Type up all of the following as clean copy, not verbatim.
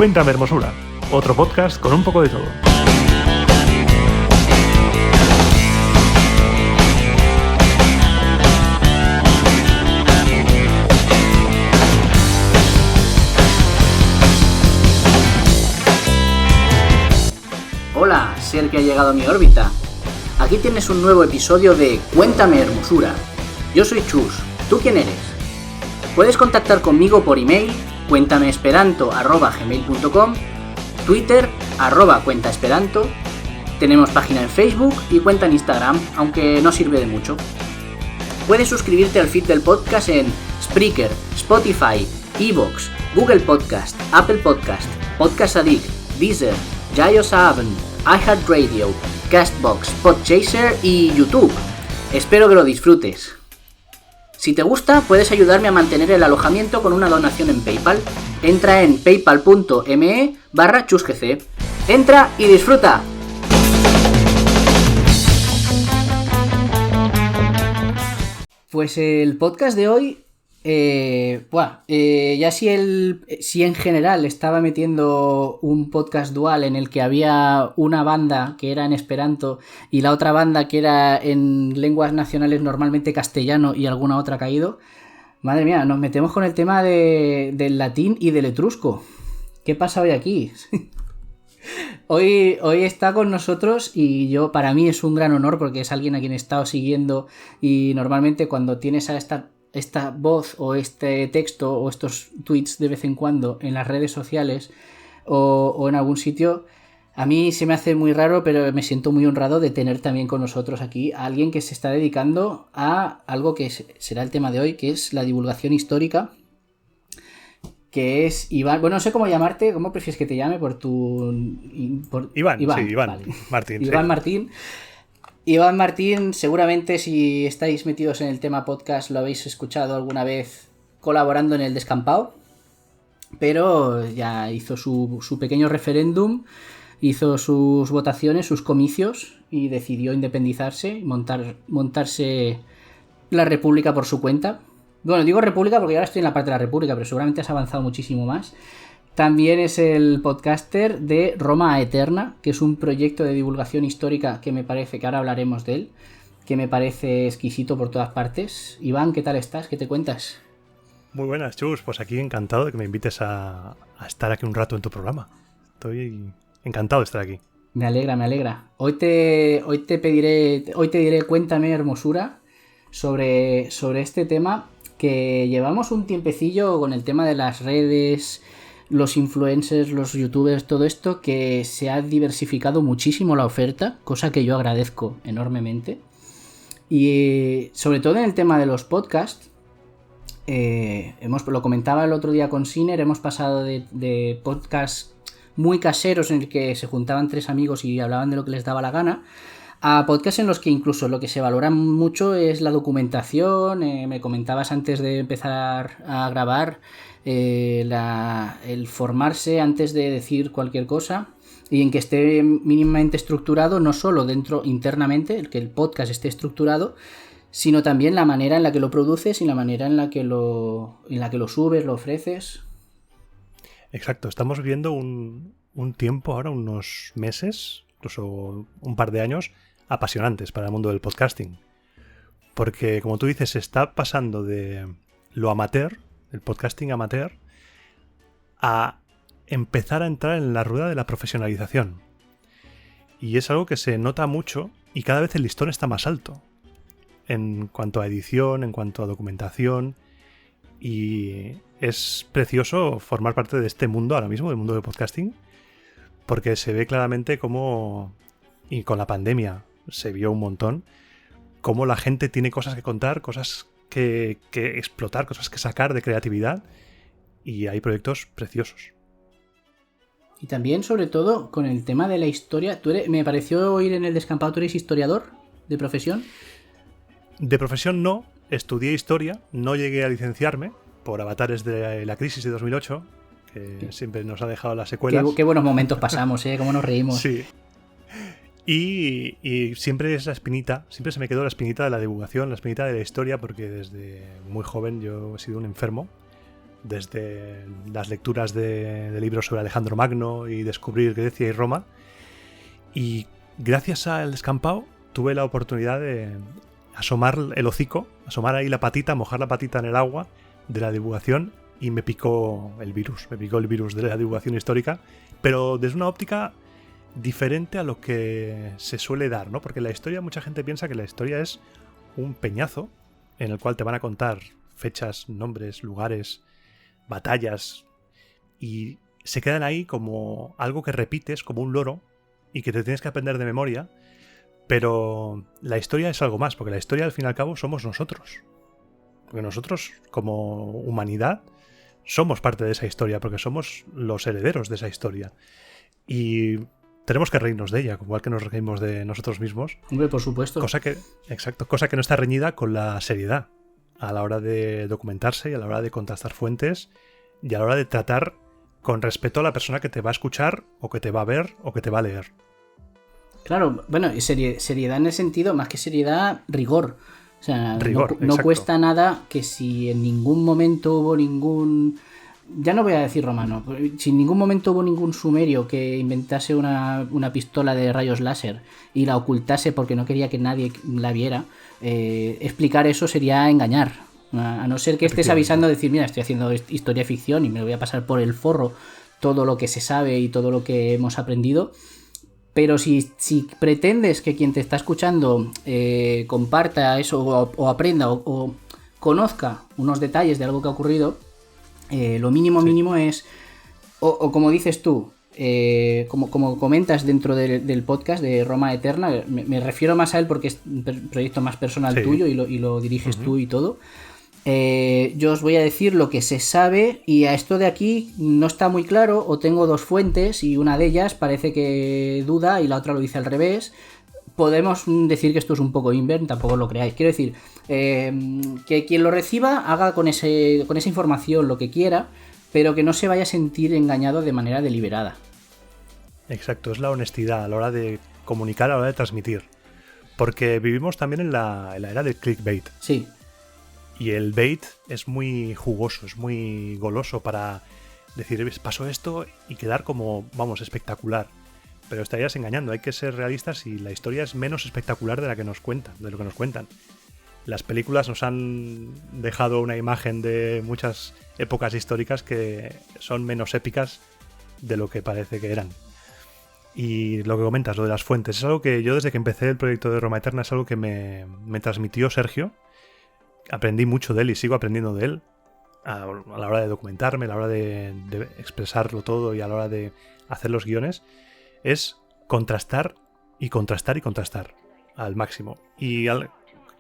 Cuéntame Hermosura, otro podcast con un poco de todo. Hola, ser que ha llegado a mi órbita. Aquí tienes un nuevo episodio de Cuéntame Hermosura. Yo soy Chus, ¿tú quién eres? Puedes contactar conmigo por email, cuéntameesperanto@gmail.com, Twitter, @cuentaesperanto, tenemos página en Facebook y cuenta en Instagram, aunque no sirve de mucho. Puedes suscribirte al feed del podcast en Spreaker, Spotify, Evox, Google Podcast, Apple Podcast, Podcast Addict, Deezer, JioSaavn, iHeartRadio, Castbox, Podchaser y YouTube. Espero que lo disfrutes. Si te gusta, puedes ayudarme a mantener el alojamiento con una donación en PayPal. Entra en paypal.me/chusgc. Entra y disfruta. Pues el podcast de hoy, ya si en general estaba metiendo un podcast dual en el que había una banda que era en esperanto y la otra banda que era en lenguas nacionales, normalmente castellano y alguna otra caído, madre mía, nos metemos con el tema del latín y del etrusco. ¿Qué pasa hoy aquí? Hoy está con nosotros y para mí es un gran honor porque es alguien a quien he estado siguiendo, y normalmente cuando tienes a esta voz o este texto o estos tweets de vez en cuando en las redes sociales o en algún sitio, a mí se me hace muy raro, pero me siento muy honrado de tener también con nosotros aquí a alguien que se está dedicando a algo que será el tema de hoy, que es la divulgación histórica, que es Iván. Bueno, no sé cómo llamarte, ¿cómo prefieres que te llame? Iván, sí, Iván. Vale. Martín. Iván Sí. Martín. Iván Martín, seguramente si estáis metidos en el tema podcast lo habéis escuchado alguna vez colaborando en el Descampado, pero ya hizo su pequeño referéndum, hizo sus votaciones, sus comicios y decidió independizarse, montarse la república por su cuenta. Bueno, digo república porque ahora estoy en la parte de la república, pero seguramente has avanzado muchísimo más. También es el podcaster de Roma Eterna, que es un proyecto de divulgación histórica que me parece, que ahora hablaremos de él, que me parece exquisito por todas partes. Iván, ¿qué tal estás? ¿Qué te cuentas? Muy buenas, Chus. Pues aquí encantado de que me invites a estar aquí un rato en tu programa. Estoy encantado de estar aquí. Me alegra. Hoy te diré Cuéntame Hermosura sobre este tema, que llevamos un tiempecillo con el tema de las redes, los influencers, los youtubers, todo esto, que se ha diversificado muchísimo la oferta, cosa que yo agradezco enormemente. Y sobre todo en el tema de los podcasts, lo comentaba el otro día con Siner, hemos pasado de podcasts muy caseros en el que se juntaban 3 amigos y hablaban de lo que les daba la gana, a podcasts en los que incluso lo que se valora mucho es la documentación. Me comentabas antes de empezar a grabar el formarse antes de decir cualquier cosa, y en que esté mínimamente estructurado, no solo internamente, que el podcast esté estructurado, sino también la manera en la que lo produces y la manera en la que lo subes, lo ofreces. Exacto, estamos viviendo un tiempo ahora, unos meses, incluso un par de años, apasionantes para el mundo del podcasting. Porque, como tú dices, se está pasando de lo amateur, el podcasting amateur, a empezar a entrar en la rueda de la profesionalización. Y es algo que se nota mucho y cada vez el listón está más alto en cuanto a edición, en cuanto a documentación, y es precioso formar parte de este mundo ahora mismo, del mundo del podcasting, porque se ve claramente cómo, y con la pandemia se vio un montón, cómo la gente tiene cosas que contar, cosas que explotar, cosas que sacar de creatividad, y hay proyectos preciosos. Y también, sobre todo, con el tema de la historia. Me pareció oír en el Descampado, ¿tú eres historiador de profesión? De profesión no, estudié historia, no llegué a licenciarme por avatares de la crisis de 2008, que siempre nos ha dejado las secuelas. Qué buenos momentos pasamos, cómo nos reímos. Sí. Y siempre es la espinita, siempre se me quedó la espinita de la divulgación, la espinita de la historia, porque desde muy joven yo he sido un enfermo desde las lecturas de libros sobre Alejandro Magno y descubrir Grecia y Roma. Y gracias al descampado tuve la oportunidad de asomar el hocico, asomar ahí la patita, mojar la patita en el agua de la divulgación, y me picó el virus de la divulgación histórica, pero desde una óptica diferente a lo que se suele dar, ¿no? Porque la historia, mucha gente piensa que la historia es un peñazo en el cual te van a contar fechas, nombres, lugares, batallas, y se quedan ahí como algo que repites, como un loro, y que te tienes que aprender de memoria. Pero la historia es algo más, porque la historia al fin y al cabo somos nosotros. Porque nosotros, como humanidad, somos parte de esa historia, porque somos los herederos de esa historia. Y tenemos que reírnos de ella, igual que nos reímos de nosotros mismos. Hombre, por supuesto. Cosa que no está reñida con la seriedad a la hora de documentarse y a la hora de contrastar fuentes y a la hora de tratar con respeto a la persona que te va a escuchar o que te va a ver o que te va a leer. Claro, bueno, seriedad en el sentido, más que seriedad, rigor. O sea, rigor, no cuesta nada que si en ningún momento hubo ningún... Ya no voy a decir romano. Si en ningún momento hubo ningún sumerio que inventase una pistola de rayos láser y la ocultase porque no quería que nadie la viera, explicar eso sería engañar. A no ser que estés avisando, decir, mira, estoy haciendo historia ficción y me voy a pasar por el forro todo lo que se sabe y todo lo que hemos aprendido. Pero si pretendes que quien te está escuchando comparta eso o aprenda o conozca unos detalles de algo que ha ocurrido, lo mínimo es, o como dices tú, como comentas dentro del podcast de Roma Eterna, me refiero más a él porque es un proyecto más personal tuyo y lo diriges tú y todo. Yo os voy a decir lo que se sabe, y a esto de aquí no está muy claro, o tengo dos fuentes y una de ellas parece que duda y la otra lo dice al revés. Podemos decir que esto es un poco invent, tampoco lo creáis. Quiero decir, que quien lo reciba haga con esa información lo que quiera, pero que no se vaya a sentir engañado de manera deliberada. Exacto, es la honestidad a la hora de comunicar, a la hora de transmitir. Porque vivimos también en la era del clickbait. Sí. Y el bait es muy jugoso, es muy goloso para decir, pasó esto y quedar como, vamos, espectacular. Pero estarías engañando, hay que ser realistas y la historia es menos espectacular de lo que nos cuentan. Las películas nos han dejado una imagen de muchas épocas históricas que son menos épicas de lo que parece que eran. Y lo que comentas, lo de las fuentes, es algo que yo desde que empecé el proyecto de Roma Eterna es algo que me transmitió Sergio. Aprendí mucho de él y sigo aprendiendo de él a la hora de documentarme, a la hora de expresarlo todo y a la hora de hacer los guiones. Es contrastar y contrastar y contrastar al máximo. Y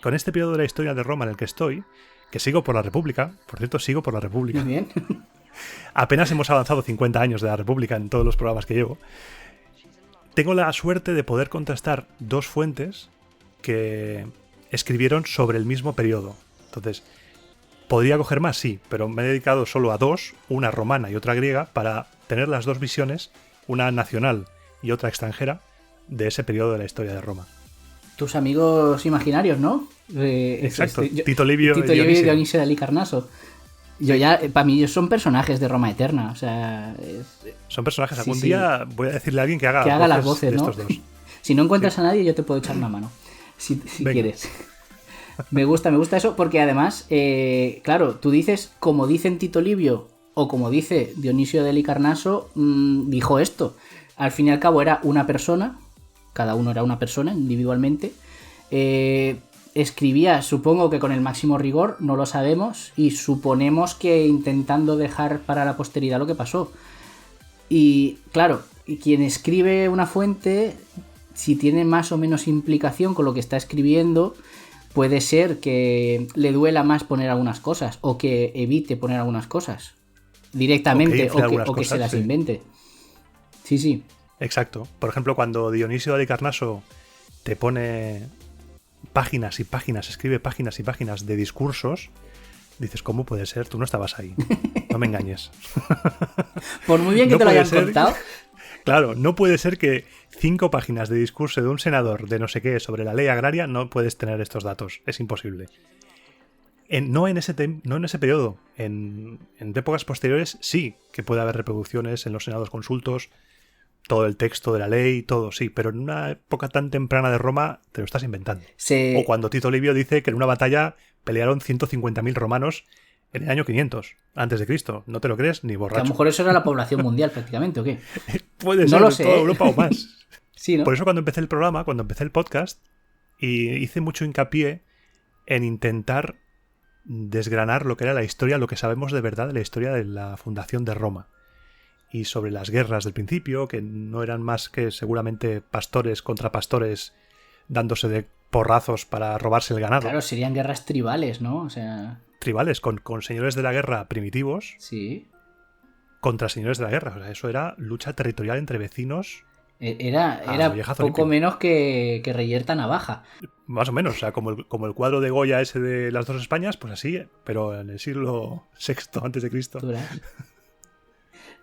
con este periodo de la historia de Roma en el que estoy, que sigo por la República, por cierto, sigo por la República. Muy bien. Apenas hemos avanzado 50 años de la República en todos los programas que llevo. Tengo la suerte de poder contrastar dos fuentes que escribieron sobre el mismo periodo. Entonces, ¿podría coger más? Sí, pero me he dedicado solo a dos, una romana y otra griega, para tener las dos visiones, una nacional y otra extranjera, de ese periodo de la historia de Roma. Tus amigos imaginarios, ¿no? Exacto, Tito Livio y Dionisio de Halicarnaso. Para mí son personajes de Roma Eterna, o sea... Son personajes. Algún día voy a decirle a alguien que haga las voces, de ¿no? estos dos. Si no encuentras a nadie, yo te puedo echar una mano, si quieres. Me gusta eso porque además, claro, tú dices, como dicen Tito Livio o como dice Dionisio de Halicarnaso, dijo esto. Al fin y al cabo era una persona, cada uno era una persona individualmente. Escribía, supongo que con el máximo rigor, no lo sabemos, y suponemos que intentando dejar para la posteridad lo que pasó. Y claro, quien escribe una fuente, si tiene más o menos implicación con lo que está escribiendo, puede ser que le duela más poner algunas cosas, o que evite poner algunas cosas directamente, o que se las invente. Sí. Exacto. Por ejemplo, cuando Dionisio de Halicarnaso te pone páginas y páginas, escribe páginas y páginas de discursos, dices, ¿cómo puede ser? Tú no estabas ahí. No me engañes. Por muy bien que te lo hayan contado. Claro, no puede ser que 5 páginas de discurso de un senador de no sé qué sobre la ley agraria no puedes tener estos datos. Es imposible. No en ese periodo. En épocas posteriores sí que puede haber reproducciones en los senados consultos, todo el texto de la ley, todo, sí, pero en una época tan temprana de Roma te lo estás inventando. O cuando Tito Livio dice que en una batalla pelearon 150.000 romanos en el año 500 antes de Cristo. No te lo crees ni borracho. Que a lo mejor eso era la población mundial prácticamente, ¿o qué? Puede ser, no lo sé, toda Europa o más. Sí, ¿no? Por eso cuando empecé el programa, cuando empecé el podcast, y hice mucho hincapié en intentar desgranar lo que era la historia, lo que sabemos de verdad de la historia de la fundación de Roma. Y sobre las guerras del principio, que no eran más que seguramente pastores contra pastores dándose de porrazos para robarse el ganado. Claro, serían guerras tribales, ¿no? O sea... Tribales, con señores de la guerra primitivos. Sí. Contra señores de la guerra. O sea, eso era lucha territorial entre vecinos. Era poco limpio. menos que Reyerta Navaja. Más o menos, o sea, como el cuadro de Goya ese de las dos Españas, pues así, pero en el siglo VI a.C.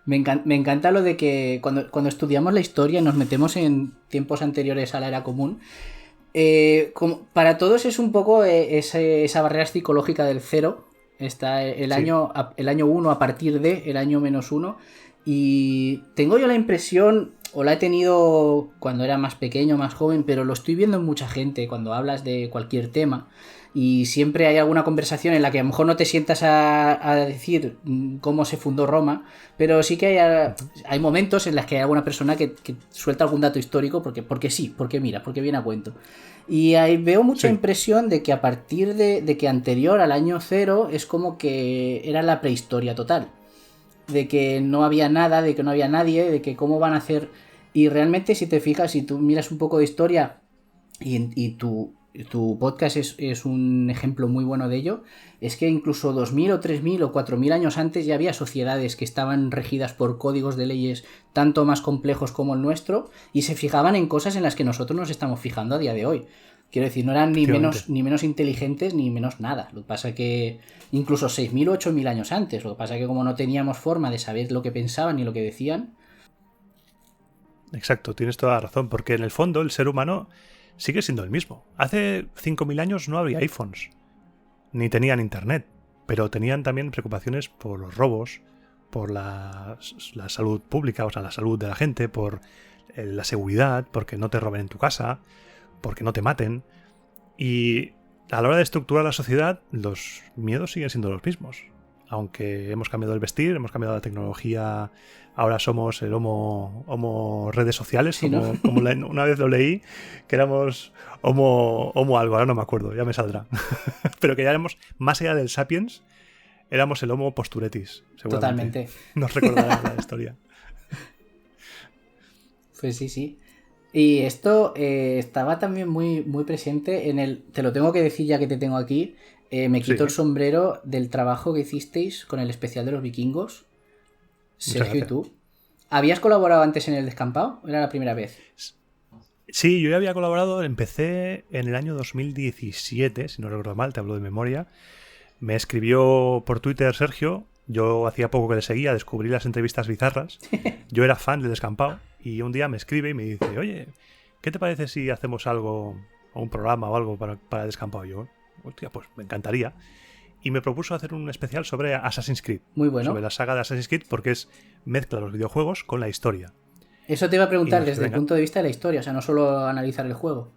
Me encanta lo de que cuando estudiamos la historia nos metemos en tiempos anteriores a la era común. Para todos es un poco esa barrera psicológica del cero. Está el año 1 a partir de el año -1. Y tengo yo la impresión, o la he tenido cuando era más pequeño, más joven, pero lo estoy viendo en mucha gente cuando hablas de cualquier tema. Y siempre hay alguna conversación en la que a lo mejor no te sientas a decir cómo se fundó Roma, pero sí que hay momentos en los que hay alguna persona que suelta algún dato histórico porque sí, porque mira, porque viene a cuento. Y ahí veo mucha impresión de que a partir de que anterior al año 0 es como que era la prehistoria total. De que no había nada, de que no había nadie, de que cómo van a hacer... Y realmente si te fijas, si tú miras un poco de historia y tu podcast es un ejemplo muy bueno de ello, es que incluso 2000 o 3000 o 4000 años antes ya había sociedades que estaban regidas por códigos de leyes tanto más complejos como el nuestro y se fijaban en cosas en las que nosotros nos estamos fijando a día de hoy. Quiero decir, no eran ni menos inteligentes ni menos nada. Lo que pasa que incluso 6000 o 8000 años antes, lo que pasa que como no teníamos forma de saber lo que pensaban ni lo que decían. Exacto, tienes toda la razón, porque en el fondo el ser humano sigue siendo el mismo. Hace 5000 años no había iPhones, ni tenían internet, pero tenían también preocupaciones por los robos, por la salud pública, o sea, la salud de la gente, por la seguridad, porque no te roben en tu casa, porque no te maten. Y a la hora de estructurar la sociedad, los miedos siguen siendo los mismos. Aunque hemos cambiado el vestir, hemos cambiado la tecnología, ahora somos el homo redes sociales, sí, ¿no? como una vez lo leí, que éramos homo algo, ahora no me acuerdo, ya me saldrá. Pero que ya éramos, más allá del sapiens, éramos el homo posturetis, seguramente. Totalmente. Nos recordará la historia. Pues sí. Y esto estaba también muy, muy presente en el... Te lo tengo que decir ya que te tengo aquí. Me quito el sombrero del trabajo que hicisteis con el especial de los vikingos. Sergio y tú. ¿Habías colaborado antes en el descampado? ¿Era la primera vez? Sí, yo ya había colaborado. Empecé en el año 2017, si no recuerdo mal, te hablo de memoria. Me escribió por Twitter Sergio. Yo hacía poco que le seguía, descubrí las entrevistas bizarras. Yo era fan del descampado. Y un día me escribe y me dice, oye, ¿qué te parece si hacemos algo, o un programa o algo para el descampado? Y yo, hostia, pues me encantaría. Y me propuso hacer un especial sobre Assassin's Creed. Muy bueno. Sobre la saga de Assassin's Creed, porque mezcla los videojuegos con la historia. Eso te iba a preguntar desde el punto de vista de la historia, o sea, no solo analizar el juego.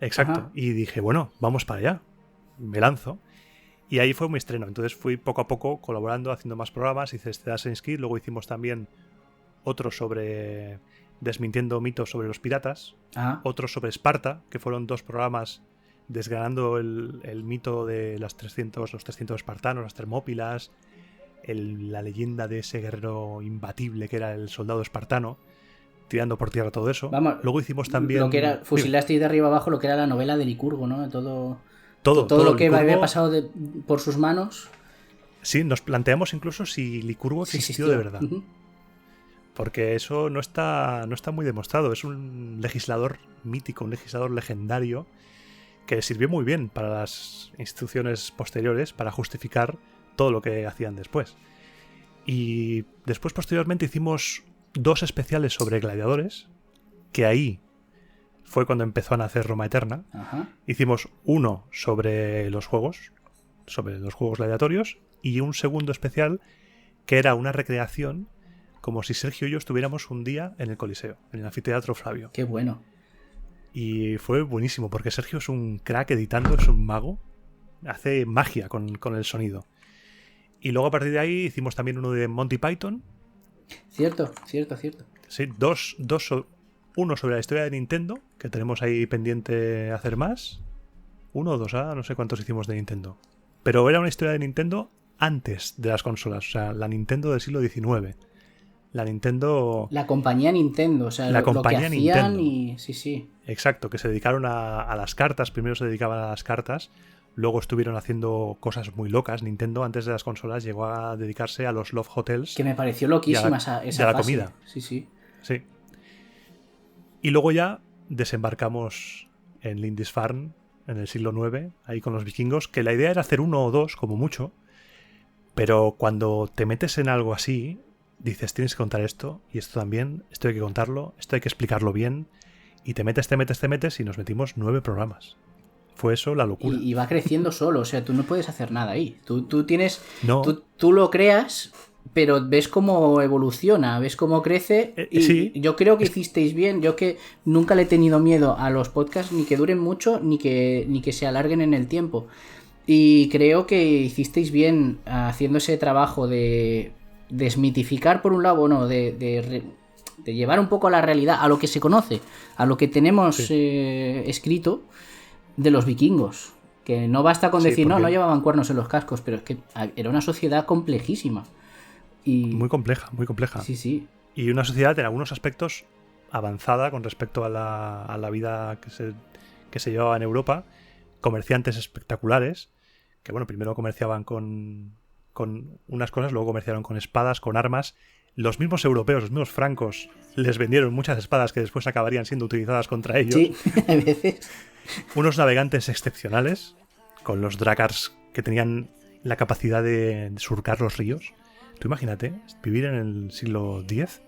Exacto. Ajá. Y dije, bueno, vamos para allá. Me lanzo. Y ahí fue mi estreno. Entonces fui poco a poco colaborando, haciendo más programas. Hice este de Assassin's Creed. Luego hicimos también otro sobre desmintiendo mitos sobre los piratas. Otro sobre Esparta, que fueron 2 programas desgranando el mito de los 300 espartanos, las Termópilas, la leyenda de ese guerrero imbatible que era el soldado espartano, tirando por tierra todo eso. Vamos, luego hicimos también... Lo que era, fusilasteis de arriba abajo lo que era la novela de Licurgo, ¿no? Todo lo que Licurgo, había pasado por sus manos. Sí, nos planteamos incluso si Licurgo existió de verdad. Uh-huh. Porque eso no está muy demostrado. Es un legislador mítico, un legislador legendario que sirvió muy bien para las instituciones posteriores para justificar todo lo que hacían después. Y después, posteriormente, hicimos 2 especiales sobre gladiadores, que ahí fue cuando empezó a nacer Roma Eterna. Ajá. Hicimos uno sobre los juegos, sobre los juegos gladiatorios, y un segundo especial que era una recreación como si Sergio y yo estuviéramos un día en el Coliseo, en el Anfiteatro Flavio. Qué bueno. Y fue buenísimo, porque Sergio es un crack editando, es un mago, hace magia con el sonido. Y luego a partir de ahí hicimos también uno de Monty Python. Cierto. Sí, uno sobre la historia de Nintendo, que tenemos ahí pendiente hacer más. Uno o dos, no sé cuántos hicimos de Nintendo. Pero era una historia de Nintendo antes de las consolas, o sea, la Nintendo del siglo XIX. La Nintendo... La compañía Nintendo, o sea, la lo que compañía hacían Nintendo. y... Sí. Exacto, que se dedicaron a las cartas. Primero se dedicaban a las cartas, luego estuvieron haciendo cosas muy locas. Nintendo, antes de las consolas, llegó a dedicarse a los Love Hotels. Que me pareció loquísima esa y a la fase. comida. Sí. Sí. Y luego ya desembarcamos en Lindisfarne, en el siglo IX, ahí con los vikingos, que la idea era hacer uno o dos, como mucho, pero cuando te metes en algo así, dices, tienes que contar esto, y esto también, esto hay que contarlo, esto hay que explicarlo bien, y te metes, y nos metimos 9 programas. Fue eso la locura. Y va creciendo solo, o sea, tú no puedes hacer nada ahí. Tú tienes... No. Tú lo creas, pero ves cómo evoluciona, ves cómo crece, y sí. Yo creo que hicisteis bien. Yo que nunca le he tenido miedo a los podcasts, ni que duren mucho, ni que se alarguen en el tiempo. Y creo que hicisteis bien haciendo ese trabajo de desmitificar, por un lado, bueno, de llevar un poco a la realidad, a lo que se conoce, a lo que tenemos escrito de los vikingos. Que no basta con decir, no llevaban cuernos en los cascos, pero es que era una sociedad complejísima. Y... Muy compleja. Sí. Y una sociedad en algunos aspectos avanzada con respecto a la vida que se llevaba en Europa. Comerciantes espectaculares, que bueno, primero comerciaban con unas cosas, luego comerciaron con espadas, con armas. Los mismos europeos, los mismos francos, les vendieron muchas espadas que después acabarían siendo utilizadas contra ellos. Sí, a veces. Unos navegantes excepcionales, con los drakars que tenían la capacidad de surcar los ríos. Tú imagínate, vivir en el siglo X,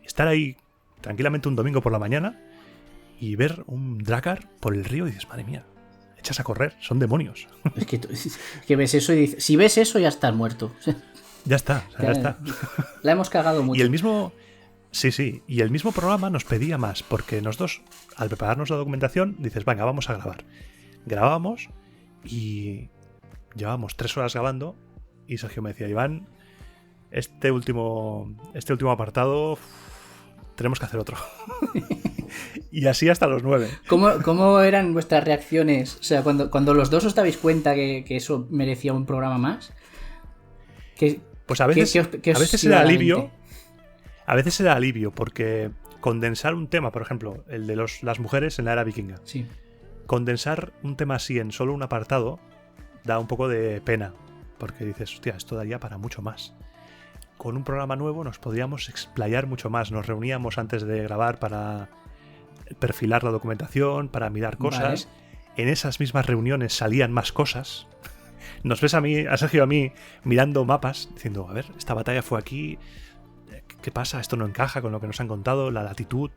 estar ahí tranquilamente un domingo por la mañana y ver un drakar por el río y dices, madre mía, echas a correr, son demonios. Es que ves eso y dices, si ves eso ya estás muerto. Ya está. La hemos cagado mucho. Y el mismo... Sí, y el mismo programa nos pedía más, porque nosotros, al prepararnos la documentación, dices, venga, vamos a grabar. Grabábamos y llevábamos 3 horas grabando y Sergio me decía, Iván, este último apartado tenemos que hacer otro. Y así hasta los 9. ¿Cómo eran vuestras reacciones? O sea, cuando los dos os dabais cuenta que eso merecía un programa más. Pues a veces era alivio. A veces era alivio, porque condensar un tema, por ejemplo, el de las mujeres en la era vikinga. Sí. Condensar un tema así en solo un apartado da un poco de pena, porque dices, hostia, esto daría para mucho más. Con un programa nuevo nos podríamos explayar mucho más. Nos reuníamos antes de grabar para perfilar la documentación, para mirar cosas. Vale. En esas mismas reuniones salían más cosas. Nos ves a Sergio y a mí mirando mapas, diciendo, a ver, esta batalla fue aquí, ¿qué pasa? Esto no encaja con lo que nos han contado, la latitud.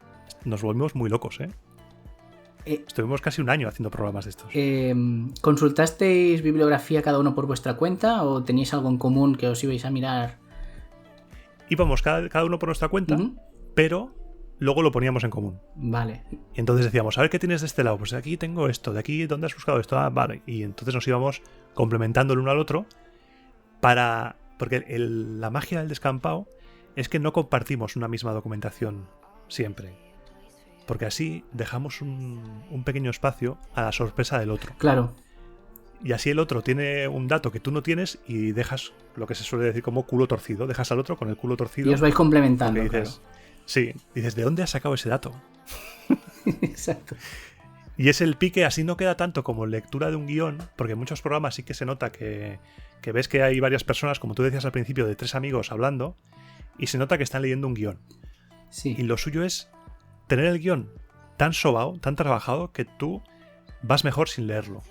Nos volvimos muy locos, ¿eh? Estuvimos casi un año haciendo programas de estos. ¿Consultasteis bibliografía cada uno por vuestra cuenta o teníais algo en común que os ibais a mirar? Íbamos cada uno por nuestra cuenta, pero luego lo poníamos en común. Vale. Y entonces decíamos, a ver qué tienes de este lado. Pues de aquí tengo esto, de aquí, ¿dónde has buscado esto? Ah, vale. Y entonces nos íbamos complementando el uno al otro porque la magia del descampado es que no compartimos una misma documentación siempre. Porque así dejamos un pequeño espacio a la sorpresa del otro. Claro. Y así el otro tiene un dato que tú no tienes y dejas lo que se suele decir como culo torcido. Dejas al otro con el culo torcido. Y os vais complementando. Dices, claro. Sí, dices, ¿de dónde has sacado ese dato? Exacto. Y es el pique, así no queda tanto como lectura de un guión, porque en muchos programas sí que se nota que ves que hay varias personas, como tú decías al principio, de 3 amigos hablando, y se nota que están leyendo un guión. Sí. Y lo suyo es tener el guión tan sobao, tan trabajado, que tú vas mejor sin leerlo.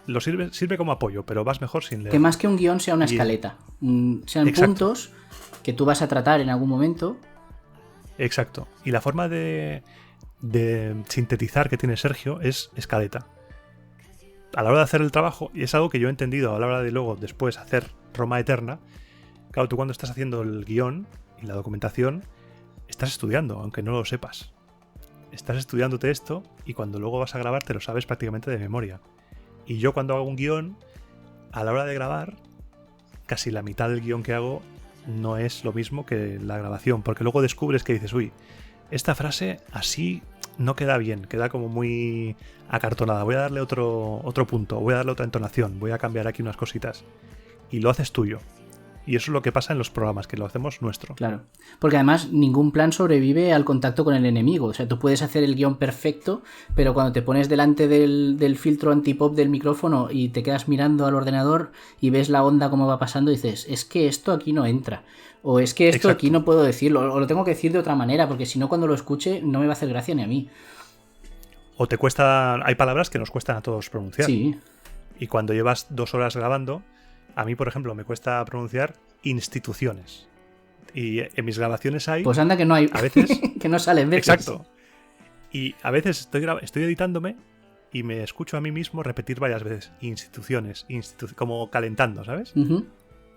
Lo sirve como apoyo, pero vas mejor sin leerlo. Que más que un guión sea una escaleta. Sean Exacto. Puntos que tú vas a tratar en algún momento. Exacto. Y la forma de sintetizar que tiene Sergio es escaleta. a la hora de hacer el trabajo, y es algo que yo he entendido a la hora de luego después hacer Roma Eterna, claro, tú cuando estás haciendo el guión y la documentación, estás estudiando, aunque no lo sepas. Estás estudiándote esto y cuando luego vas a grabar te lo sabes prácticamente de memoria. Y yo cuando hago un guión, a la hora de grabar, casi la mitad del guión que hago no es lo mismo que la grabación, porque luego descubres que dices, uy, esta frase así no queda bien, queda como muy acartonada, voy a darle otro punto, voy a darle otra entonación, voy a cambiar aquí unas cositas. Y lo haces tuyo. Y eso es lo que pasa en los programas, que lo hacemos nuestro. Claro, porque además ningún plan sobrevive al contacto con el enemigo. O sea, tú puedes hacer el guión perfecto, pero cuando te pones delante del filtro antipop del micrófono y te quedas mirando al ordenador y ves la onda como va pasando, dices, es que esto aquí no entra. O es que esto aquí no puedo decirlo, o lo tengo que decir de otra manera, porque si no cuando lo escuche no me va a hacer gracia ni a mí. O te cuesta, hay palabras que nos cuestan a todos pronunciar. Sí. Y cuando llevas 2 horas grabando, a mí, por ejemplo, me cuesta pronunciar instituciones. Y en mis grabaciones hay... Pues anda que no hay... A veces... que no salen veces. Exacto. Y a veces estoy editándome y me escucho a mí mismo repetir varias veces instituciones, como calentando, ¿sabes? Uh-huh.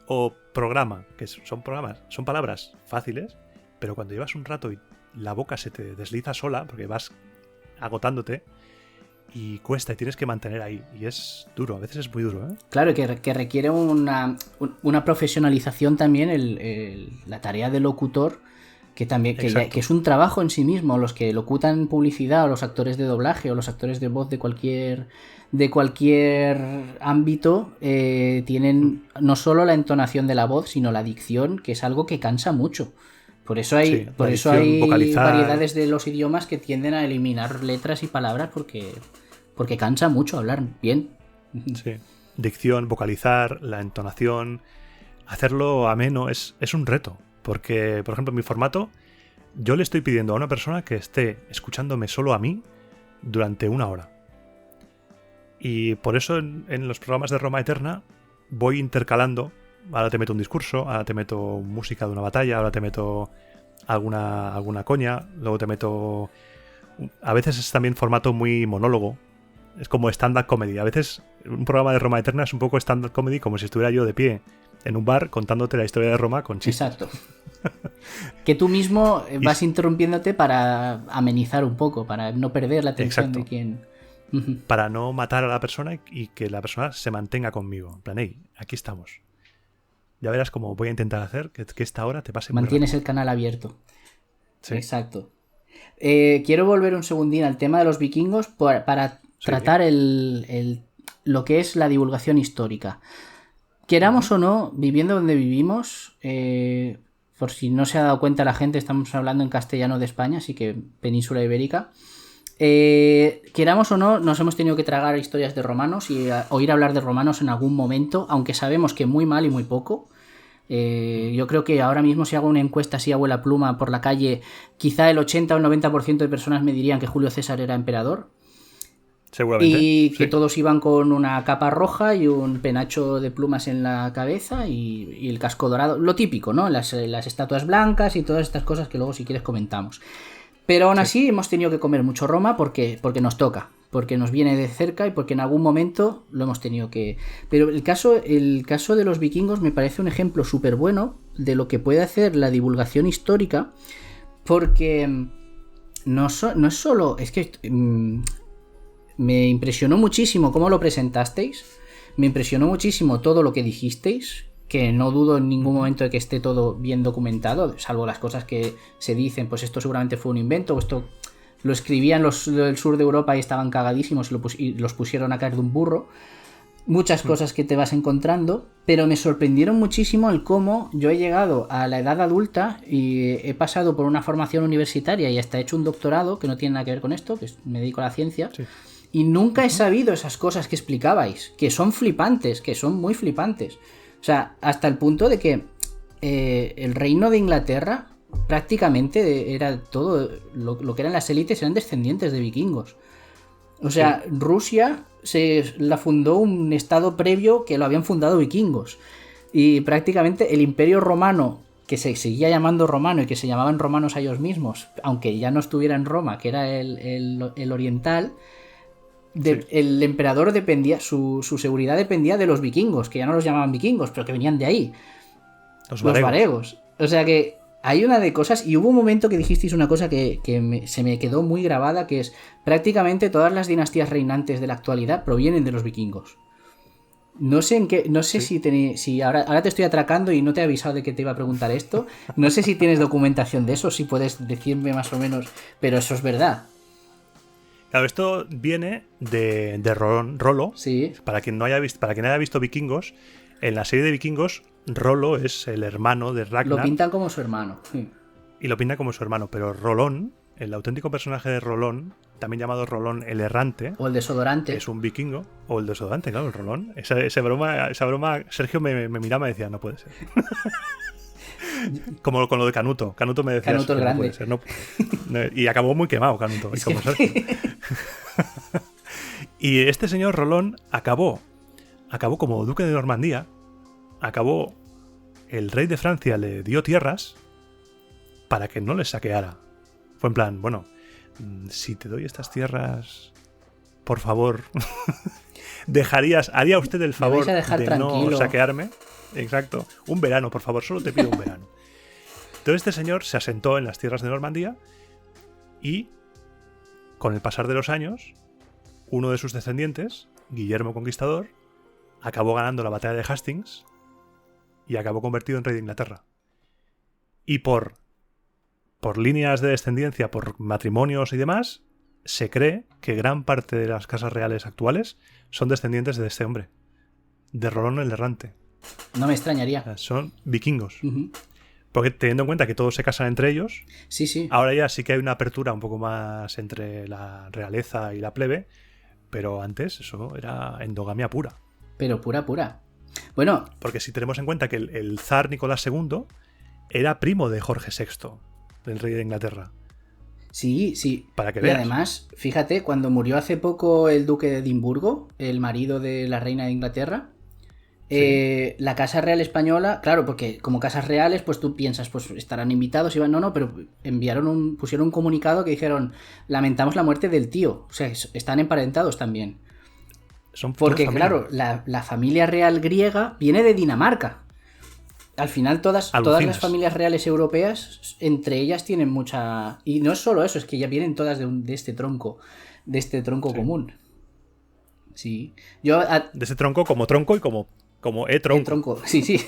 O programa, que son palabras fáciles, pero cuando llevas un rato y la boca se te desliza sola, porque vas agotándote, y cuesta y tienes que mantener ahí. Y es duro, a veces es muy duro, ¿eh? Claro, que requiere una profesionalización también la tarea de locutor, que también que es un trabajo en sí mismo. Los que locutan publicidad, o los actores de doblaje, o los actores de voz de cualquier ámbito, tienen no solo la entonación de la voz, sino la dicción, que es algo que cansa mucho. Por eso hay vocalizar. Variedades de los idiomas que tienden a eliminar letras y palabras porque cansa mucho hablar bien. Sí. Dicción, vocalizar, la entonación, hacerlo ameno es un reto. Porque, por ejemplo, en mi formato, yo le estoy pidiendo a una persona que esté escuchándome solo a mí durante 1 hora. Y por eso en los programas de Roma Eterna voy intercalando. Ahora te meto un discurso, ahora te meto música de una batalla, ahora te meto alguna coña, luego te meto... A veces es también formato muy monólogo. Es como stand-up comedy. A veces un programa de Roma Eterna es un poco stand-up comedy, como si estuviera yo de pie en un bar contándote la historia de Roma con chistes. Exacto. Que tú mismo vas interrumpiéndote para amenizar un poco, para no perder la atención de quien... Para no matar a la persona y que la persona se mantenga conmigo. En plan, hey, aquí estamos. Ya verás cómo voy a intentar hacer que esta hora te pase muy rápido. Mantienes el canal abierto. Sí. Exacto. Quiero volver un segundín al tema de los vikingos para tratar lo que es la divulgación histórica. Queramos o no, viviendo donde vivimos, por si no se ha dado cuenta la gente, estamos hablando en castellano de España, así que península ibérica. Queramos o no, nos hemos tenido que tragar historias de romanos y oír hablar de romanos en algún momento, aunque sabemos que muy mal y muy poco. Yo creo que ahora mismo si hago una encuesta así a vuela pluma por la calle, quizá el 80 o el 90% de personas me dirían que Julio César era emperador. Seguramente. Y que todos iban con una capa roja y un penacho de plumas en la cabeza y el casco dorado. Lo típico, ¿no? Las estatuas blancas y todas estas cosas que luego si quieres comentamos. Pero aún así hemos tenido que comer mucho Roma porque nos toca, porque nos viene de cerca y porque en algún momento lo hemos tenido que... Pero el caso de los vikingos me parece un ejemplo súper bueno de lo que puede hacer la divulgación histórica, porque no es solo... Es que me impresionó muchísimo cómo lo presentasteis, me impresionó muchísimo todo lo que dijisteis, que no dudo en ningún momento de que esté todo bien documentado, salvo las cosas que se dicen, pues esto seguramente fue un invento, o esto lo escribían los del sur de Europa y estaban cagadísimos y los pusieron a caer de un burro. Muchas cosas que te vas encontrando, pero me sorprendieron muchísimo el cómo yo he llegado a la edad adulta y he pasado por una formación universitaria y hasta he hecho un doctorado, que no tiene nada que ver con esto, que me dedico a la ciencia, y nunca he sabido esas cosas que explicabais, que son flipantes, que son muy flipantes. O sea, hasta el punto de que el reino de Inglaterra prácticamente era todo, lo que eran las élites eran descendientes de vikingos. O sea, Rusia la fundó un estado previo que lo habían fundado vikingos. Y prácticamente el imperio romano, que se seguía llamando romano y que se llamaban romanos a ellos mismos, aunque ya no estuviera en Roma, que era el oriental, el emperador dependía, su seguridad dependía de los vikingos, que ya no los llamaban vikingos, pero que venían de ahí. Los varegos. O sea que hay una de cosas, y hubo un momento que dijisteis una cosa que se me quedó muy grabada, que es prácticamente todas las dinastías reinantes de la actualidad provienen de los vikingos. No sé en qué, no sé si ahora te estoy atracando y no te he avisado de que te iba a preguntar esto. No sé si tienes documentación de eso, si puedes decirme más o menos, pero eso es verdad. Claro, esto viene de Rollo. Sí. Para quien haya visto Vikingos, en la serie de Vikingos, Rollo es el hermano de Ragnar. Lo pintan como su hermano. Sí. Y lo pintan como su hermano, pero Rolón, el auténtico personaje de Rolón, también llamado Rolón el Errante. O el desodorante. Es un vikingo. O el desodorante, claro, el Rolón. Esa broma, Sergio me miraba y me decía, no puede ser. Como con lo de Canuto. Canuto me decía, Canuto el grande. No puede ser, y acabó muy quemado Canuto. Y, como y este señor Rolón acabó como duque de Normandía. El rey de Francia le dio tierras para que no les saqueara. Fue en plan, bueno, si te doy estas tierras, por favor, haría usted el favor de tranquilo. No saquearme. Exacto. Un verano, por favor, solo te pido un verano. Entonces este señor se asentó en las tierras de Normandía y, con el pasar de los años, uno de sus descendientes, Guillermo Conquistador, acabó ganando la batalla de Hastings y acabó convertido en rey de Inglaterra. Y por líneas de descendencia, por matrimonios y demás, se cree que gran parte de las casas reales actuales son descendientes de este hombre, de Rolón el Errante. No me extrañaría. Son vikingos. Uh-huh. Porque teniendo en cuenta que todos se casan entre ellos, sí. Ahora ya sí que hay una apertura un poco más entre la realeza y la plebe, pero antes eso era endogamia pura. Pero pura. Bueno. Porque si tenemos en cuenta que el zar Nicolás II era primo de Jorge VI, del rey de Inglaterra. Sí. Para que veas. Y además, fíjate, cuando murió hace poco el duque de Edimburgo, el marido de la reina de Inglaterra, la Casa Real Española, claro, porque como casas reales, pues tú piensas, pues estarán invitados, pero pusieron un comunicado que dijeron, lamentamos la muerte del tío, o sea, están emparentados también. Porque claro, la familia real griega viene de Dinamarca. Al final todas las familias reales europeas, entre ellas tienen mucha... Y no es solo eso, es que ya vienen todas de este tronco común. Sí. De ese tronco como tronco y como E-tronco. E-tronco, sí.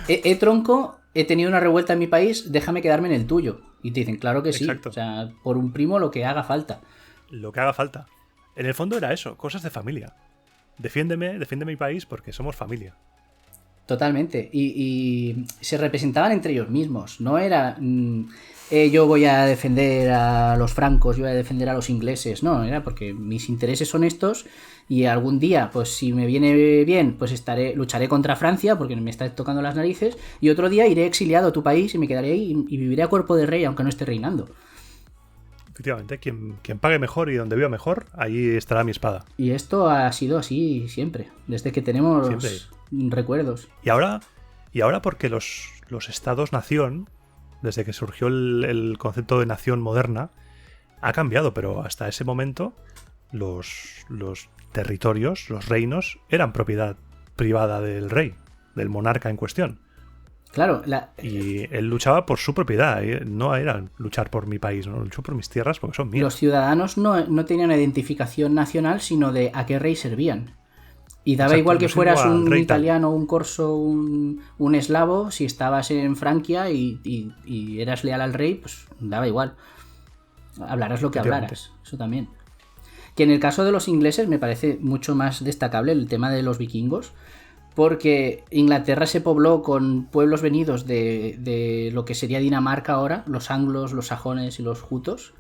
E-tronco, he tenido una revuelta en mi país, déjame quedarme en el tuyo. Y te dicen, claro que sí. Exacto. O sea, por un primo lo que haga falta. Lo que haga falta. En el fondo era eso, cosas de familia. Defiéndeme mi país porque somos familia. Totalmente. Y se representaban entre ellos mismos. No era yo voy a defender a los francos, yo voy a defender a los ingleses. No, era porque mis intereses son estos y algún día, pues si me viene bien, pues lucharé contra Francia porque me está tocando las narices, y otro día iré exiliado a tu país y me quedaré ahí y viviré a cuerpo de rey aunque no esté reinando. Efectivamente, quien pague mejor y donde viva mejor, ahí estará mi espada. Y esto ha sido así siempre, desde que tenemos recuerdos. Y ahora porque los estados-nación, desde que surgió el concepto de nación moderna, ha cambiado, pero hasta ese momento los territorios, los reinos, eran propiedad privada del rey, del monarca en cuestión. Claro, y él luchaba por su propiedad, no era luchar por mi país, no luchó por mis tierras porque son mías. Los ciudadanos no tenían una identificación nacional, sino de a qué rey servían. Y daba igual que fueras un italiano, un corso, un eslavo, si estabas en Francia y eras leal al rey, pues daba igual. Hablarás lo que hablaras, eso también. Que en el caso de los ingleses me parece mucho más destacable el tema de los vikingos, porque Inglaterra se pobló con pueblos venidos de lo que sería Dinamarca ahora, los anglos, los sajones y los jutos.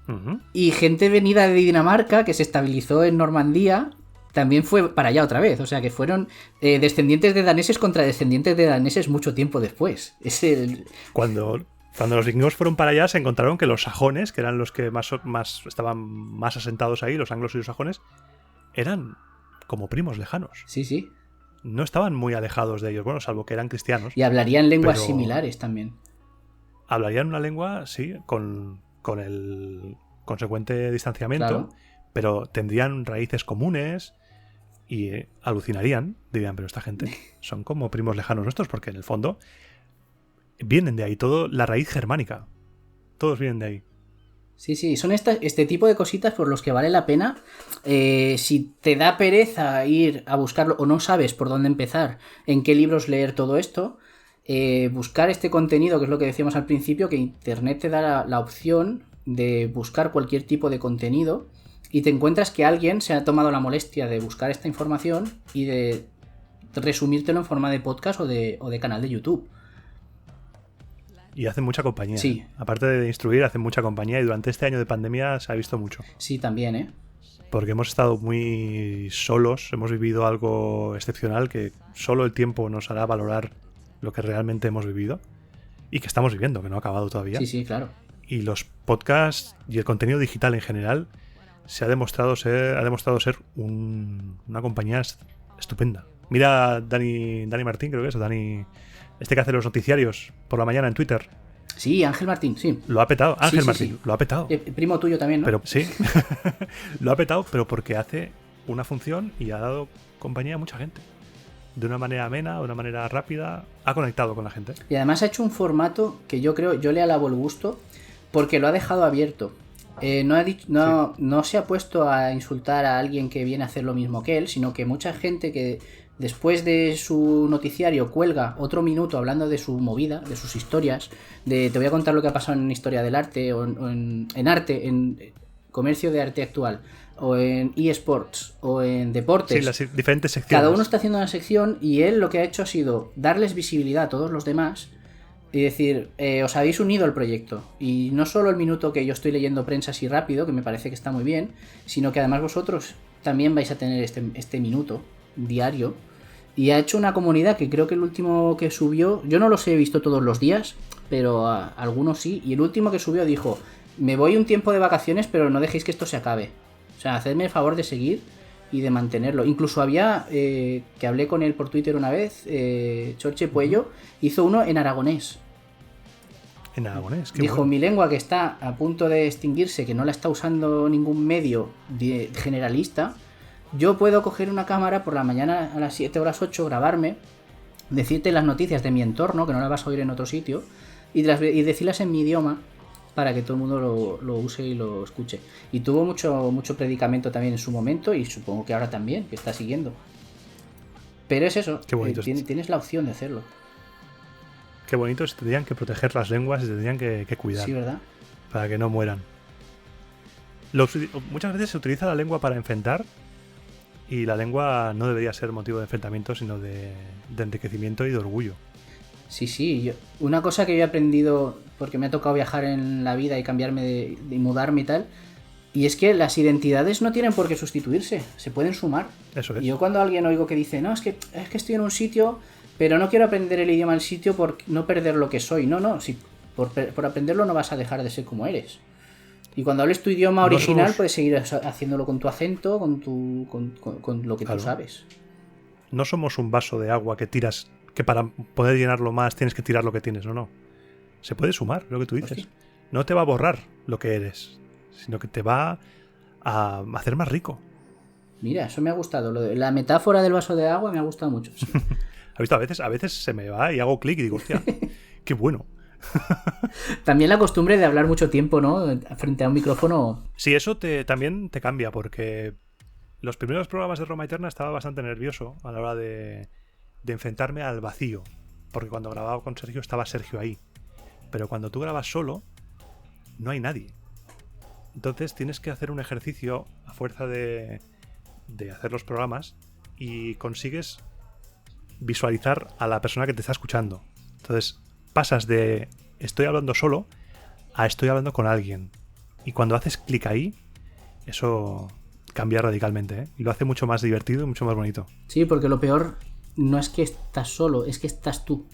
Uh-huh. Y gente venida de Dinamarca que se estabilizó en Normandía también fue para allá otra vez. O sea que fueron descendientes de daneses contra descendientes de daneses mucho tiempo después. Cuando los vikingos fueron para allá se encontraron que los sajones, que eran los que más estaban más asentados ahí, los anglos y los sajones, eran como primos lejanos. Sí. No estaban muy alejados de ellos, bueno, salvo que eran cristianos. Y hablarían lenguas similares también. Hablarían una lengua, sí, con el consecuente distanciamiento, claro. pero tendrían raíces comunes y alucinarían. Dirían, pero esta gente son como primos lejanos nuestros, porque en el fondo vienen de ahí, todo la raíz germánica. Todos vienen de ahí. Sí, son este tipo de cositas por los que vale la pena. Si te da pereza ir a buscarlo o no sabes por dónde empezar, en qué libros leer todo esto, buscar este contenido, que es lo que decíamos al principio, que Internet te da la opción de buscar cualquier tipo de contenido y te encuentras que alguien se ha tomado la molestia de buscar esta información y de resumírtelo en forma de podcast o de canal de YouTube. Y hacen mucha compañía. Sí. Aparte de instruir, hacen mucha compañía y durante este año de pandemia se ha visto mucho. Sí, también, ¿eh? Porque hemos estado muy solos, hemos vivido algo excepcional que solo el tiempo nos hará valorar lo que realmente hemos vivido y que estamos viviendo, que no ha acabado todavía. Sí, claro. Y los podcasts y el contenido digital en general ha demostrado ser una compañía estupenda. Mira Dani Martín, creo que es, Dani... Este que hace los noticiarios por la mañana en Twitter. Sí, Ángel Martín, sí. Lo ha petado. Ángel Sí. Martín, lo ha petado. Primo tuyo también, ¿no? Pero sí, lo ha petado, pero porque hace una función y ha dado compañía a mucha gente. De una manera amena, de una manera rápida, ha conectado con la gente. Y además ha hecho un formato que yo le alabo el gusto porque lo ha dejado abierto. No se ha puesto a insultar a alguien que viene a hacer lo mismo que él, sino que mucha gente que después de su noticiario cuelga otro minuto hablando de su movida, de sus historias, te voy a contar lo que ha pasado en historia del arte o en arte, en comercio de arte actual, o en eSports, o en deportes. Sí, las diferentes secciones. Cada uno está haciendo una sección y él lo que ha hecho ha sido darles visibilidad a todos los demás y decir, os habéis unido al proyecto. Y no solo el minuto que yo estoy leyendo prensa así rápido, que me parece que está muy bien, sino que además vosotros también vais a tener este minuto diario. Y ha hecho una comunidad que creo que el último que subió, yo no los he visto todos los días, pero algunos sí. Y el último que subió dijo, me voy un tiempo de vacaciones, pero no dejéis que esto se acabe. O sea, hacedme el favor de seguir y de mantenerlo. Incluso había, que hablé con él por Twitter una vez, Chorche Puello, hizo uno en aragonés. En aragonés, qué Dijo, bueno. mi lengua que está a punto de extinguirse, que no la está usando ningún medio generalista, yo puedo coger una cámara por la mañana a las 7 o las 8, grabarme, decirte las noticias de mi entorno, que no las vas a oír en otro sitio, y decirlas en mi idioma para que todo el mundo lo use y lo escuche. Y tuvo mucho predicamento también en su momento, y supongo que ahora también, que está siguiendo. Pero es eso, Qué bonito tienes la opción de hacerlo. Qué bonito, se tendrían que proteger las lenguas y se tendrían que cuidar. Sí, ¿verdad? Para que no mueran. Muchas veces se utiliza la lengua para enfrentar. Y la lengua no debería ser motivo de enfrentamiento, sino de enriquecimiento y de orgullo. Sí. Una cosa que yo he aprendido, porque me ha tocado viajar en la vida y cambiarme y mudarme y tal, y es que las identidades no tienen por qué sustituirse, se pueden sumar. Eso es. Y yo cuando alguien oigo que dice, no, es que estoy en un sitio, pero no quiero aprender el idioma del sitio por no perder lo que soy. No, si por aprenderlo no vas a dejar de ser como eres. Y cuando hables tu idioma original, puedes seguir haciéndolo con tu acento, con lo que claro. tú sabes. No somos un vaso de agua que tiras, que para poder llenarlo más tienes que tirar lo que tienes, no. Se puede sumar, lo que tú dices. Sí. No te va a borrar lo que eres, sino que te va a hacer más rico. Mira, eso me ha gustado. La metáfora del vaso de agua me ha gustado mucho. Sí. ¿Has visto? A veces se me va y hago clic y digo, hostia, qué bueno. También la costumbre de hablar mucho tiempo, ¿no? Frente a un micrófono. Sí, eso también te cambia, porque los primeros programas de Roma Eterna estaba bastante nervioso a la hora de enfrentarme al vacío, porque cuando grababa con Sergio estaba Sergio ahí, pero cuando tú grabas solo no hay nadie. Entonces tienes que hacer un ejercicio a fuerza de hacer los programas y consigues visualizar a la persona que te está escuchando. Entonces pasas de estoy hablando solo a estoy hablando con alguien. Y cuando haces clic ahí, eso cambia radicalmente, ¿eh? Y lo hace mucho más divertido y mucho más bonito. Sí, porque lo peor no es que estás solo, es que estás tú.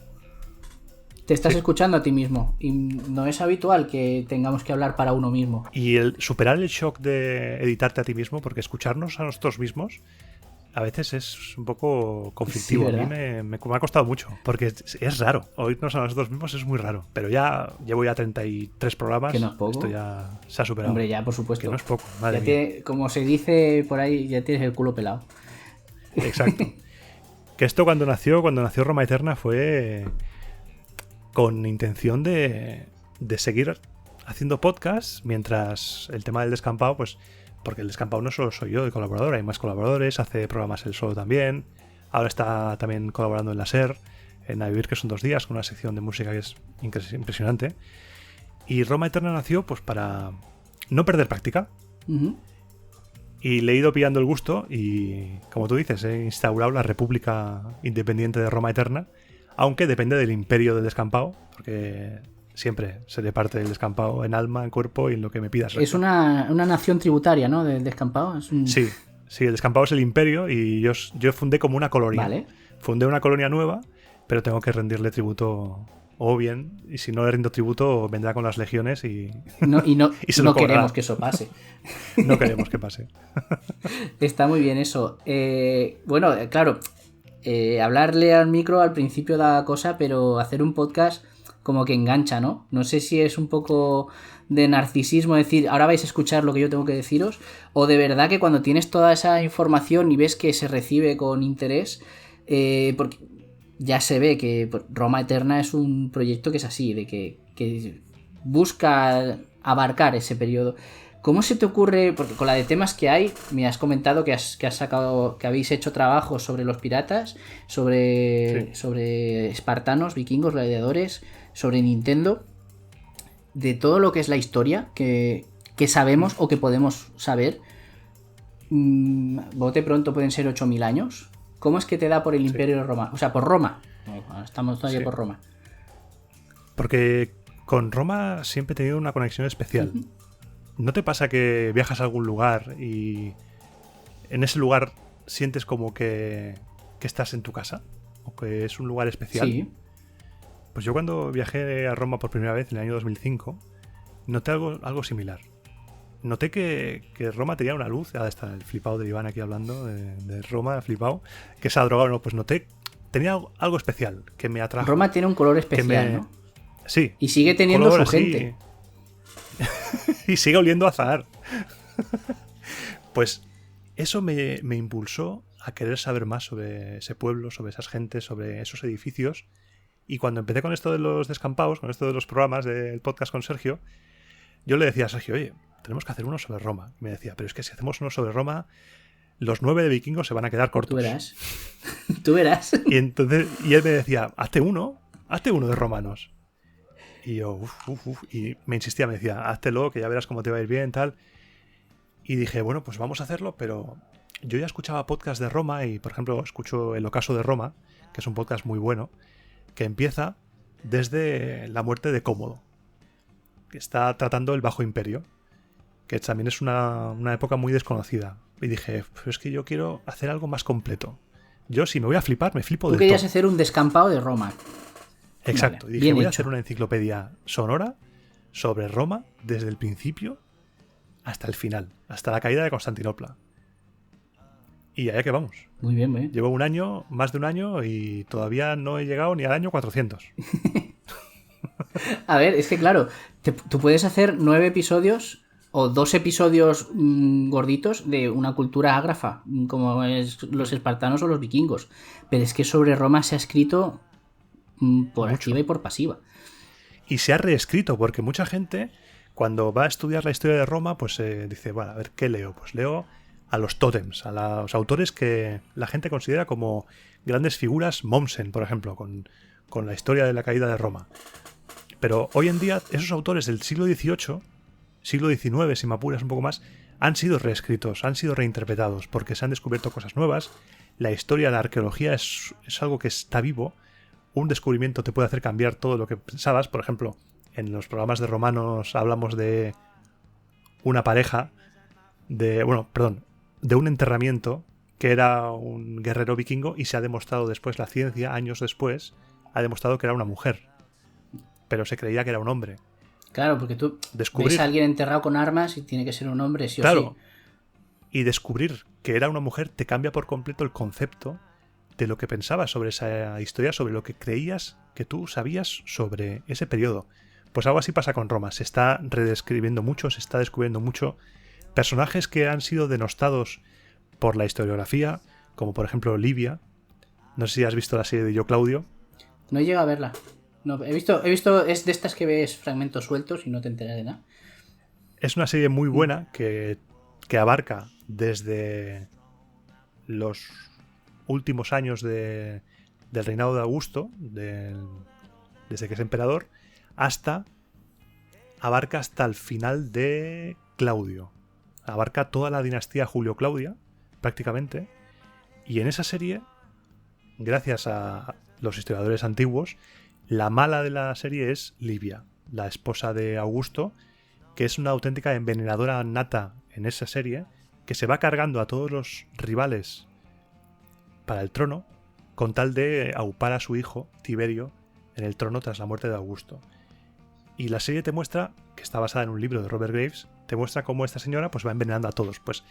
Te estás escuchando a ti mismo. Y no es habitual que tengamos que hablar para uno mismo. Y superar el shock de editarte a ti mismo, porque escucharnos a nosotros mismos a veces es un poco conflictivo. Sí, A mí ¿verdad? me ha costado mucho, porque es raro. Oírnos a nosotros mismos es muy raro. Pero ya llevo ya 33 Que programas. no es Esto poco. ya se ha superado. Hombre, ya, por Que no supuesto. es poco, madre Ya mía. como se dice por ahí, ya tienes el culo pelado. Exacto. Que esto cuando nació Roma Eterna fue con intención de seguir haciendo podcasts mientras el tema del descampado, pues porque el descampado no solo soy yo de colaborador, hay más colaboradores, hace programas él solo también, ahora está también colaborando en la SER, en A Vivir que son 2 días, con una sección de música que es impresionante. Y Roma Eterna nació pues para no perder práctica. Ujú. Y le he ido pillando el gusto y, como tú dices, he instaurado la República Independiente de Roma Eterna, aunque depende del imperio del descampado, porque siempre seré parte del descampado en alma, en cuerpo y en lo que me pidas. Es Recto. una nación tributaria, ¿no? Del descampado. Sí, sí, el descampado es el imperio y yo fundé como una colonia. Vale. Fundé una colonia nueva, pero tengo que rendirle tributo o bien, y si no le rindo tributo, vendrá con las legiones y, Y no, y se lo no cobrará. queremos que eso pase. No queremos que pase. Está muy bien eso. Bueno, claro, hablarle al micro al principio da cosa, pero hacer un podcast como que engancha, ¿no? No sé si es un poco de narcisismo decir, ahora vais a escuchar lo que yo tengo que deciros, o de verdad que cuando tienes toda esa información y ves que se recibe con interés, porque ya se ve que Roma Eterna es un proyecto que es así, de que busca abarcar ese periodo. ¿Cómo se te ocurre? Porque con la de temas que hay, me has comentado que has sacado, que habéis hecho trabajos sobre los piratas, sobre espartanos, vikingos, gladiadores, sobre Nintendo, de todo lo que es la historia que sabemos o que podemos saber. Bote pronto pueden ser 8000 años. ¿Cómo es que te da por el Imperio de Roma? O sea, por Roma. Estamos todavía por Roma. Porque con Roma siempre he tenido una conexión especial. ¿No te pasa que viajas a algún lugar y en ese lugar sientes como que estás en tu casa? ¿O que es un lugar especial? Sí. Pues yo cuando viajé a Roma por primera vez en el año 2005, noté algo similar. Noté que Roma tenía una luz. Ahora está el flipado de Iván aquí hablando de Roma, flipado. Que se ha drogado, no, pues noté. Tenía algo especial que me atrajo. Roma tiene un color especial, ¿no? Sí. Y sigue teniendo su gente. Y sigue oliendo a azahar. Pues eso me impulsó a querer saber más sobre ese pueblo, sobre esas gentes, sobre esos edificios. Y cuando empecé con esto de los descampados, con esto de los programas del podcast con Sergio, yo le decía a Sergio, oye, tenemos que hacer uno sobre Roma. Y me decía, pero es que si hacemos uno sobre Roma, los 9 de vikingos se van a quedar cortos. Tú verás. Tú verás. Y entonces, y él me decía, hazte uno de romanos. Y yo, y me insistía, me decía, háztelo, que ya verás cómo te va a ir bien, tal. Y dije, bueno, pues vamos a hacerlo, pero yo ya escuchaba podcasts de Roma y, por ejemplo, escucho El Ocaso de Roma, que es un podcast muy bueno, que empieza desde la muerte de Cómodo, que está tratando el Bajo Imperio, que también es una época muy desconocida. Y dije, pero es que yo quiero hacer algo más completo. Yo, si me voy a flipar, me flipo Tú del querías todo. hacer un descampado de Roma. Exacto. Vale, Y dije, bien voy a hecho. hacer una enciclopedia sonora sobre Roma desde el principio hasta el final, hasta la caída de Constantinopla. Y allá que vamos. Muy bien, muy bien. Llevo un año, más de un año, y todavía no he llegado ni al año 400. A ver, es que claro, tú puedes hacer 9 episodios o 2 episodios gorditos de una cultura ágrafa, como es los espartanos o los vikingos. Pero es que sobre Roma se ha escrito por Mucho. activa y por pasiva. Y se ha reescrito, porque mucha gente, cuando va a estudiar la historia de Roma, pues dice, bueno, a ver, ¿qué leo? Pues leo a los tótems, a los autores que la gente considera como grandes figuras. Mommsen, por ejemplo, con la historia de la caída de Roma. Pero hoy en día, esos autores del siglo XVIII, siglo XIX, si me apuras un poco más, han sido reescritos, han sido reinterpretados, porque se han descubierto cosas nuevas. La historia, la arqueología es algo que está vivo. Un descubrimiento te puede hacer cambiar todo lo que pensabas. Por ejemplo, en los programas de romanos hablamos de una pareja, de un enterramiento que era un guerrero vikingo, y se ha demostrado después, la ciencia, años después, ha demostrado que era una mujer. Pero se creía que era un hombre. Claro, porque tú ves a alguien enterrado con armas y tiene que ser un hombre, sí o Claro. sí. Y descubrir que era una mujer te cambia por completo el concepto de lo que pensabas sobre esa historia, sobre lo que creías que tú sabías sobre ese periodo. Pues algo así pasa con Roma. Se está redescribiendo mucho, se está descubriendo mucho. Personajes que han sido denostados por la historiografía, como por ejemplo Livia. No sé si has visto la serie de Yo Claudio. No llego a verla. No, he visto, es de estas que ves fragmentos sueltos y no te enteras de nada. Es una serie muy buena que abarca desde los últimos años del reinado de Augusto, desde que es emperador, abarca hasta el final de Claudio. Abarca toda la dinastía Julio-Claudia, prácticamente. Y en esa serie, gracias a los historiadores antiguos, la mala de la serie es Livia, la esposa de Augusto, que es una auténtica envenenadora nata en esa serie, que se va cargando a todos los rivales para el trono, con tal de aupar a su hijo, Tiberio, en el trono tras la muerte de Augusto. Y la serie te muestra, que está basada en un libro de Robert Graves, te muestra cómo esta señora pues va envenenando a todos. Pues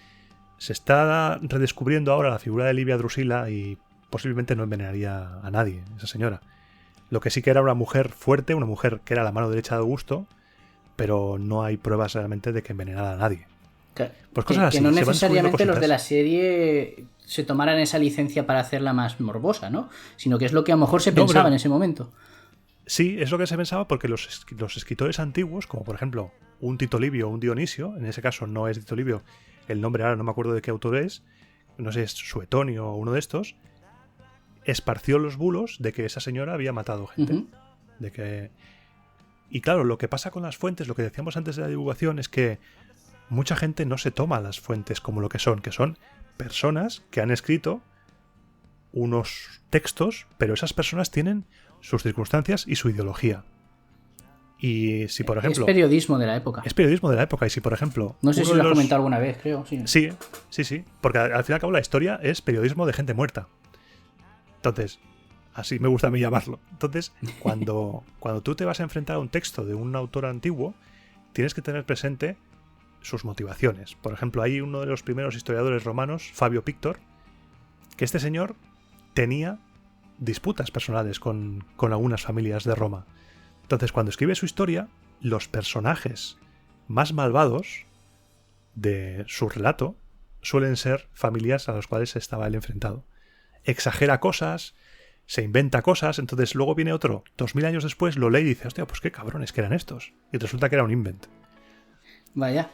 se está redescubriendo ahora la figura de Livia Drusila y posiblemente no envenenaría a nadie, esa señora. Lo que sí que era una mujer fuerte, una mujer que era la mano derecha de Augusto, pero no hay pruebas realmente de que envenenara a nadie. Pues cosas así. Que no necesariamente los de la serie se tomaran esa licencia para hacerla más morbosa, ¿no? Sino que es lo que a lo mejor se pensaba en ese momento. Sí, es lo que se pensaba porque los escritores antiguos, como por ejemplo un Tito Livio o un Dionisio, en ese caso no es Tito Livio, el nombre ahora no me acuerdo de qué autor es, no sé, es Suetonio o uno de estos, esparció los bulos de que esa señora había matado gente. Uh-huh. Y claro, lo que pasa con las fuentes, lo que decíamos antes de la divulgación, es que mucha gente no se toma las fuentes como lo que son personas que han escrito unos textos, pero esas personas tienen sus circunstancias y su ideología. Y si, por ejemplo... Es periodismo de la época. Es periodismo de la época. Y si, por ejemplo... No sé si lo has comentado alguna vez, creo. Sí. Sí. Porque al fin y al cabo la historia es periodismo de gente muerta. Entonces, así me gusta a mí llamarlo. Entonces, cuando tú te vas a enfrentar a un texto de un autor antiguo, tienes que tener presente sus motivaciones. Por ejemplo, hay uno de los primeros historiadores romanos, Fabio Pictor, que este señor tenía disputas personales con algunas familias de Roma. Entonces, cuando escribe su historia, los personajes más malvados de su relato suelen ser familias a las cuales estaba él enfrentado. Exagera cosas, se inventa cosas, entonces luego viene otro, 2000 años después, lo lee y dice, hostia, pues qué cabrones que eran estos. Y resulta que era un invent. Vaya.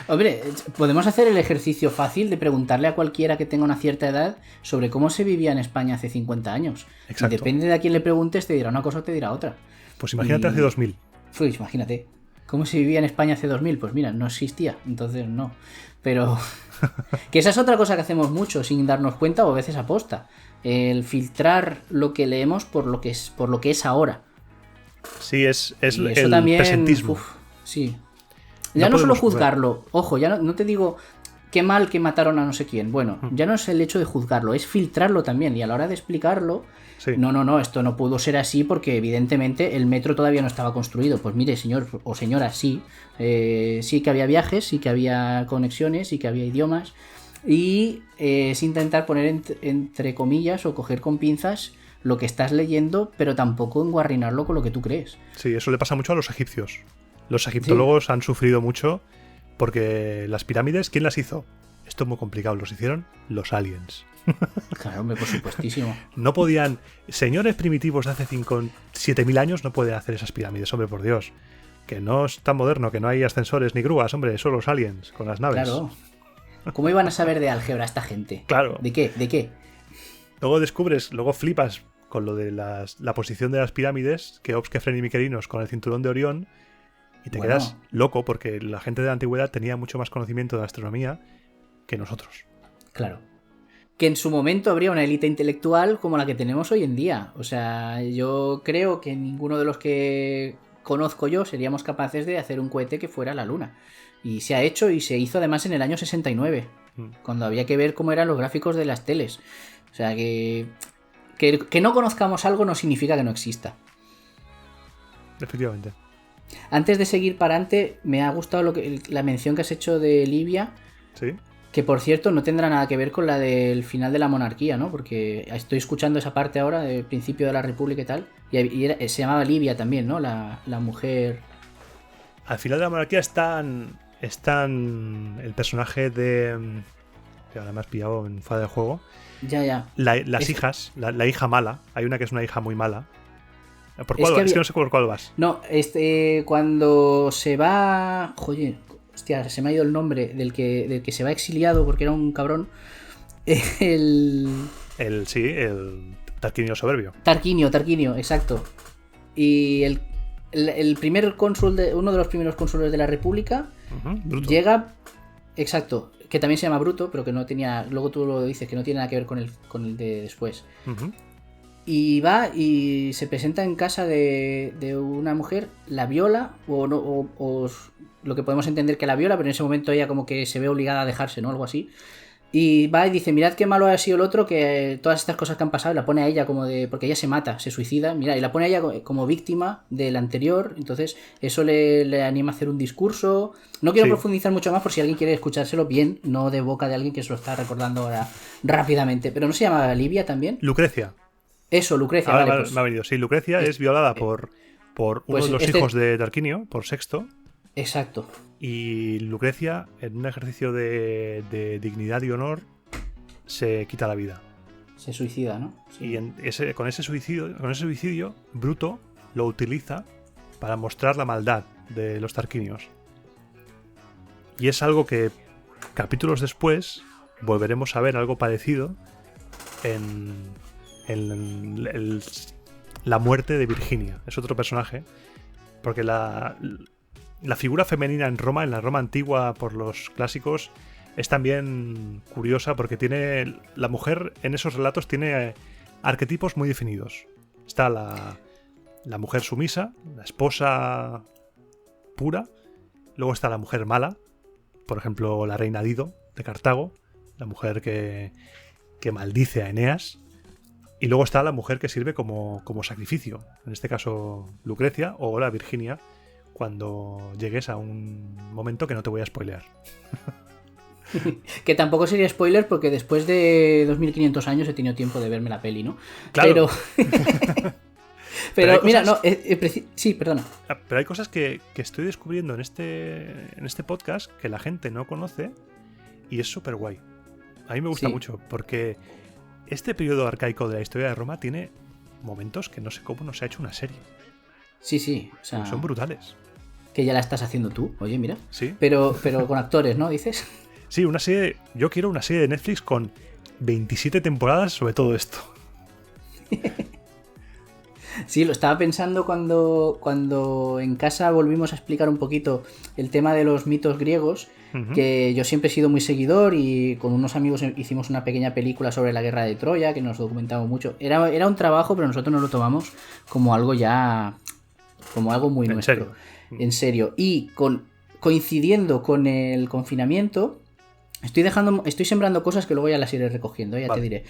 Hombre, podemos hacer el ejercicio fácil de preguntarle a cualquiera que tenga una cierta edad sobre cómo se vivía en España hace 50 años. Exacto. Y depende de a quién le preguntes, te dirá una cosa o te dirá otra. Pues imagínate hace 2000. Pues imagínate. ¿Cómo se vivía en España hace 2000? Pues mira, no existía, entonces no. Pero que esa es otra cosa que hacemos mucho sin darnos cuenta o a veces aposta. El filtrar lo que leemos por lo que es ahora. Sí, es el también, presentismo. Sí. Ya no solo juzgarlo, ojo, ya no te digo qué mal que mataron a no sé quién. Bueno, ya no es el hecho de juzgarlo, es filtrarlo también. Y a la hora de explicarlo, sí. No, esto no pudo ser así porque evidentemente el metro todavía no estaba construido. Pues mire, señor o señora, sí. Sí que había viajes, sí que había conexiones, sí que había idiomas. Y es intentar poner entre comillas o coger con pinzas lo que estás leyendo, pero tampoco enguarrinarlo con lo que tú crees. Sí, eso le pasa mucho a los egipcios. Los egiptólogos han sufrido mucho porque las pirámides, ¿quién las hizo? Esto es muy complicado, los hicieron los aliens. Claro, hombre, por supuestísimo. No podían, señores primitivos de hace 7.000 años no pueden hacer esas pirámides, hombre, por Dios. Que no es tan moderno, que no hay ascensores ni grúas, hombre, son los aliens con las naves. Claro. ¿Cómo iban a saber de álgebra esta gente? Claro. ¿De qué? Luego flipas con lo de la posición de las pirámides, Keops, Kefren y Miquelinos con el cinturón de Orión, y te quedas loco porque la gente de la antigüedad tenía mucho más conocimiento de la astronomía que nosotros. Claro. Que en su momento habría una élite intelectual como la que tenemos hoy en día. O sea, yo creo que ninguno de los que conozco yo seríamos capaces de hacer un cohete que fuera a la Luna. Y se ha hecho y se hizo además en el año 69, cuando había que ver cómo eran los gráficos de las teles. O sea, que no conozcamos algo no significa que no exista. Efectivamente. Antes de seguir para adelante, me ha gustado la mención que has hecho de Livia, Sí. Que por cierto no tendrá nada que ver con la del final de la monarquía, ¿no? Porque estoy escuchando esa parte ahora del principio de la república y tal. Se llamaba Livia también, ¿no? La mujer. Al final de la monarquía están el personaje de... que ahora me has pillado en fuera de juego. Ya. Las hijas, la hija mala. Hay una que es una hija muy mala. ¿Por cuál Es que vas? Es que no sé por cuál vas. No, cuando se va... Joder, hostia, se me ha ido el nombre del que se va exiliado porque era un cabrón. El Tarquinio Soberbio. Tarquinio, exacto. Y el primer cónsul, uno de los primeros cónsules de la República, Bruto. llega... Exacto, que también se llama Bruto, pero que no tenía... Luego tú lo dices, que no tiene nada que ver con el de después. Y va y se presenta en casa de una mujer, la viola, o lo que podemos entender que la viola, pero en ese momento ella como que se ve obligada a dejarse, ¿no? Algo así. Y va y dice, mirad qué malo ha sido el otro, que todas estas cosas que han pasado, y la pone a ella como de... Porque ella se mata, se suicida, mira, y la pone a ella como víctima del anterior, entonces eso le anima a hacer un discurso. No quiero profundizar mucho más por si alguien quiere escuchárselo bien, no de boca de alguien que se lo está recordando ahora rápidamente. Pero ¿no se llama Livia también? Lucrecia. Eso, Lucrecia, ahora vale. me ha venido. Sí, Lucrecia es violada por uno de los hijos de Tarquinio, por Sexto. Exacto. Y Lucrecia, en un ejercicio de dignidad y honor, se quita la vida. Se suicida, ¿no? Sí. Y con ese suicidio, Bruto lo utiliza para mostrar la maldad de los tarquinios. Y es algo que capítulos después volveremos a ver algo parecido en la muerte de Virginia. Es otro personaje, porque la figura femenina en Roma, en la Roma antigua por los clásicos, es también curiosa porque tiene la mujer en esos relatos tiene arquetipos muy definidos. Está la mujer sumisa, la esposa pura, luego está la mujer mala, por ejemplo la reina Dido de Cartago, la mujer que maldice a Eneas, y luego está la mujer que sirve como sacrificio, en este caso Lucrecia o la Virginia, cuando llegues a un momento que no te voy a spoilear. Que tampoco sería spoiler porque después de 2500 años he tenido tiempo de verme la peli, ¿no? Claro. Pero mira, no, sí, perdona. Pero hay cosas que estoy descubriendo en este podcast que la gente no conoce y es súper guay. A mí me gusta mucho porque este periodo arcaico de la historia de Roma tiene momentos que no sé cómo no se ha hecho una serie. Sí, o sea, son brutales. Que ya la estás haciendo tú, oye, mira. Sí. Pero con actores, ¿no? Dices. Sí, una serie. Yo quiero una serie de Netflix con 27 temporadas sobre todo esto. Sí, lo estaba pensando cuando en casa volvimos a explicar un poquito el tema de los mitos griegos, que yo siempre he sido muy seguidor y con unos amigos hicimos una pequeña película sobre la guerra de Troya, que nos documentamos mucho. Era un trabajo, pero nosotros nos lo tomamos como algo ya... como algo muy nuestro. ¿En serio? En serio. Y coincidiendo con el confinamiento... Estoy sembrando cosas que luego ya las iré recogiendo, ya vale. Te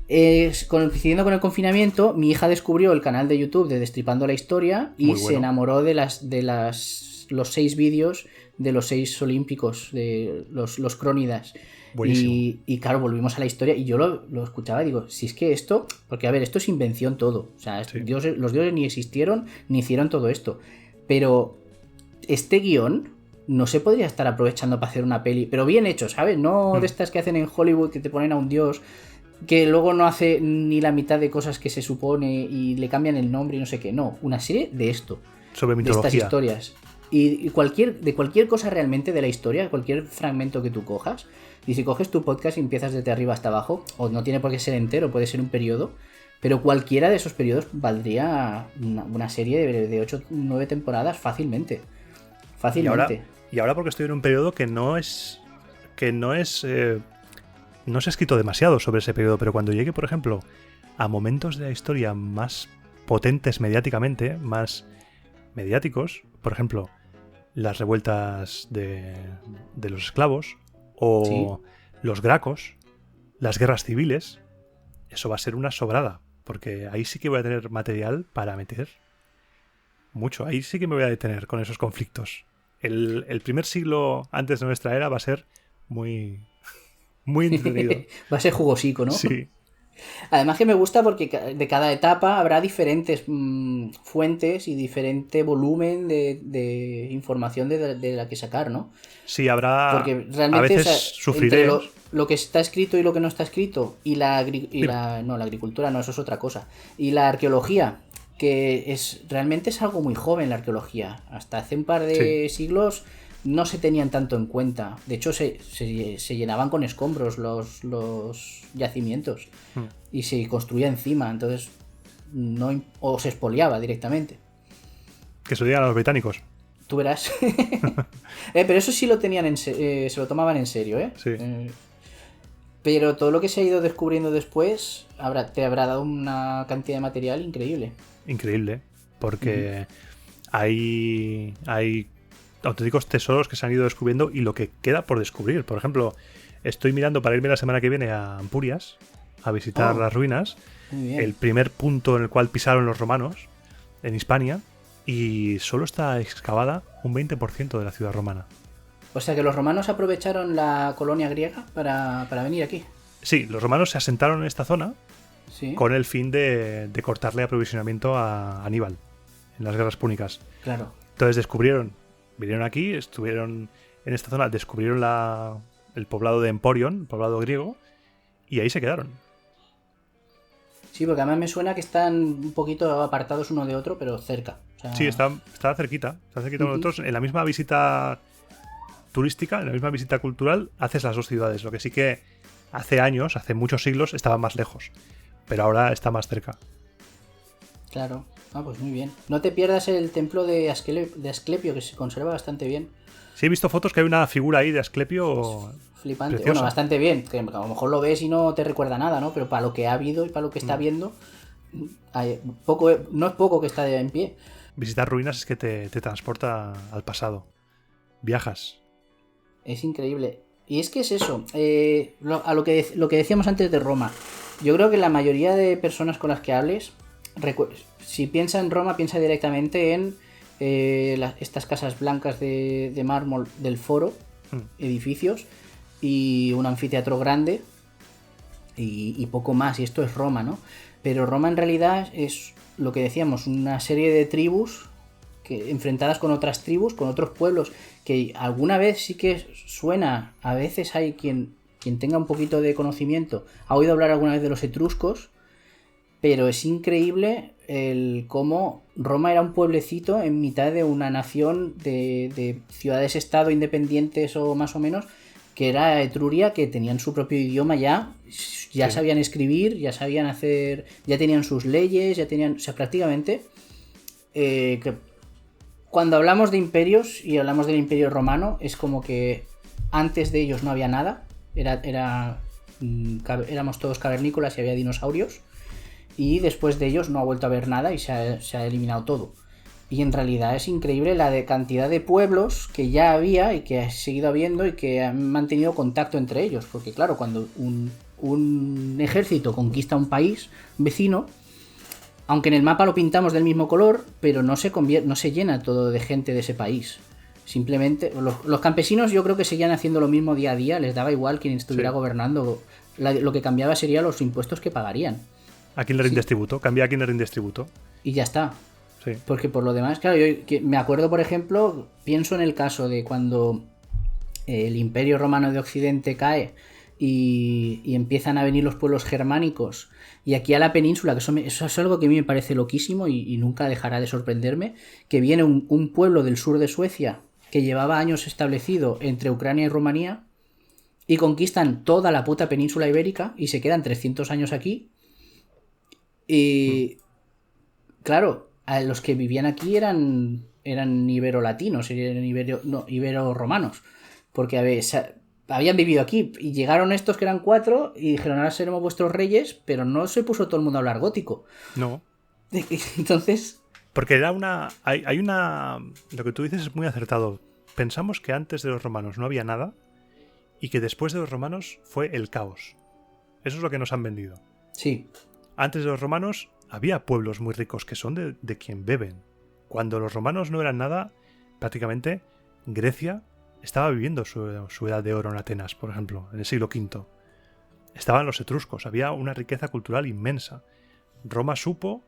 diré. Coincidiendo con el confinamiento, mi hija descubrió el canal de YouTube de Destripando la Historia y se enamoró de los 6 vídeos de los 6 olímpicos, de los crónidas. Y claro, volvimos a la historia y yo lo escuchaba y digo, si es que esto... Porque a ver, esto es invención todo. O sea, los dioses ni existieron ni hicieron todo esto. Pero este guión... no se podría estar aprovechando para hacer una peli, pero bien hecho, ¿sabes? No de estas que hacen en Hollywood que te ponen a un dios que luego no hace ni la mitad de cosas que se supone y le cambian el nombre y no sé qué. No, una serie de esto. Sobre mitología. De estas historias. Y de cualquier cosa realmente de la historia, cualquier fragmento que tú cojas, y si coges tu podcast y empiezas desde arriba hasta abajo, o no tiene por qué ser entero, puede ser un periodo, pero cualquiera de esos periodos valdría una serie de 8 o 9 temporadas fácilmente. Fácilmente. Y ahora porque estoy en un periodo que no se ha escrito demasiado sobre ese periodo, pero cuando llegue, por ejemplo, a momentos de la historia más potentes mediáticamente, más mediáticos, por ejemplo, las revueltas de los esclavos o los gracos, las guerras civiles, eso va a ser una sobrada, porque ahí sí que voy a tener material para meter mucho, ahí sí que me voy a detener con esos conflictos. El primer siglo antes de nuestra era va a ser muy, muy entretenido. Va a ser jugosico, ¿no? Sí. Además que me gusta porque de cada etapa habrá diferentes fuentes y diferente volumen de información de la que sacar, ¿no? Sí, habrá Porque a realmente, veces o sea, entre sufriremos. lo que está escrito y lo que no está escrito, y no, la agricultura no, eso es otra cosa. Y la arqueología, que realmente es algo muy joven la arqueología. Hasta hace un par de siglos no se tenían tanto en cuenta. De hecho, se llenaban con escombros los yacimientos y se construía encima, entonces o se expoliaba directamente. Que se lo digan a los británicos. Tú verás. Pero eso sí lo tenían se lo tomaban en serio, ¿eh? Sí. Pero todo lo que se ha ido descubriendo después te habrá dado una cantidad de material increíble. Increíble, porque hay auténticos tesoros que se han ido descubriendo y lo que queda por descubrir. Por ejemplo, estoy mirando para irme la semana que viene a Ampurias a visitar las ruinas. Muy bien. El primer punto en el cual pisaron los romanos en Hispania, y solo está excavada un 20% de la ciudad romana. O sea que los romanos aprovecharon la colonia griega para venir aquí. Sí, los romanos se asentaron en esta zona Sí. con el fin de cortarle aprovisionamiento a Aníbal en las guerras púnicas. Claro. Entonces vinieron aquí, estuvieron en esta zona, descubrieron el poblado de Emporion, el poblado griego, y ahí se quedaron. Sí, porque además me suena que están un poquito apartados uno de otro, pero cerca. O sea... Sí, está cerquita de nosotros. En la misma visita turística, en la misma visita cultural, haces las dos ciudades. Lo que sí que hace años, hace muchos siglos, estaban más lejos, pero ahora está más cerca. Claro. Ah, pues muy bien. No te pierdas el templo de Asclepio, que se conserva bastante bien. Sí, he visto fotos que hay una figura ahí de Asclepio Flipante. preciosa. Bueno, bastante bien. Que a lo mejor lo ves y no te recuerda nada, ¿no? Pero para lo que ha habido y para lo que está viendo, no es poco que está en pie. Visitar ruinas es que te transporta al pasado. Viajas. Es increíble. Y es que es eso. Lo que decíamos antes de Roma. Yo creo que la mayoría de personas con las que hables, si piensa en Roma, piensa directamente en estas casas blancas de mármol del Foro, edificios, y un anfiteatro grande, y poco más. Y esto es Roma, ¿no? Pero Roma en realidad es lo que decíamos, una serie de tribus enfrentadas con otras tribus, con otros pueblos, que alguna vez sí que suena, a veces hay quien tenga un poquito de conocimiento, ha oído hablar alguna vez de los etruscos, pero es increíble cómo Roma era un pueblecito en mitad de una nación de ciudades-estado independientes o más o menos, que era Etruria, que tenían su propio idioma ya sí. Sabían escribir, ya sabían hacer, ya tenían sus leyes, ya tenían, o sea, prácticamente que cuando hablamos de imperios y hablamos del imperio romano, es como que antes de ellos no había nada, éramos todos cavernícolas y había dinosaurios, y después de ellos no ha vuelto a haber nada y se ha eliminado todo. Y en realidad es increíble la cantidad de pueblos que ya había y que ha seguido habiendo y que han mantenido contacto entre ellos, porque claro, cuando un ejército conquista un país vecino, aunque en el mapa lo pintamos del mismo color, pero no se llena todo de gente de ese país. Simplemente, los campesinos yo creo que seguían haciendo lo mismo día a día, les daba igual quien estuviera gobernando. Lo que cambiaba sería los impuestos que pagarían. ¿A quién le rindes tributo? Cambia a quién le rindes tributo. Y ya está. Sí. Porque por lo demás, claro, me acuerdo, por ejemplo, pienso en el caso de cuando el Imperio Romano de Occidente cae y empiezan a venir los pueblos germánicos, y aquí a la península, que eso es algo que a mí me parece loquísimo y nunca dejará de sorprenderme, que viene un pueblo del sur de Suecia que llevaba años establecido entre Ucrania y Rumanía y conquistan toda la puta península ibérica y se quedan 300 años aquí. Y claro, a los que vivían aquí eran ibero-latinos, eran ibero-romanos, porque habían vivido aquí y llegaron estos que eran 4 y dijeron, ahora seremos vuestros reyes, pero no se puso todo el mundo a hablar gótico. No. Entonces... Porque era hay una... Lo que tú dices es muy acertado. Pensamos que antes de los romanos no había nada y que después de los romanos fue el caos. Eso es lo que nos han vendido. Sí. Antes de los romanos había pueblos muy ricos que son de quien beben. Cuando los romanos no eran nada, prácticamente Grecia estaba viviendo su edad de oro en Atenas, por ejemplo, en el siglo V. Estaban los etruscos, había una riqueza cultural inmensa. Roma supo,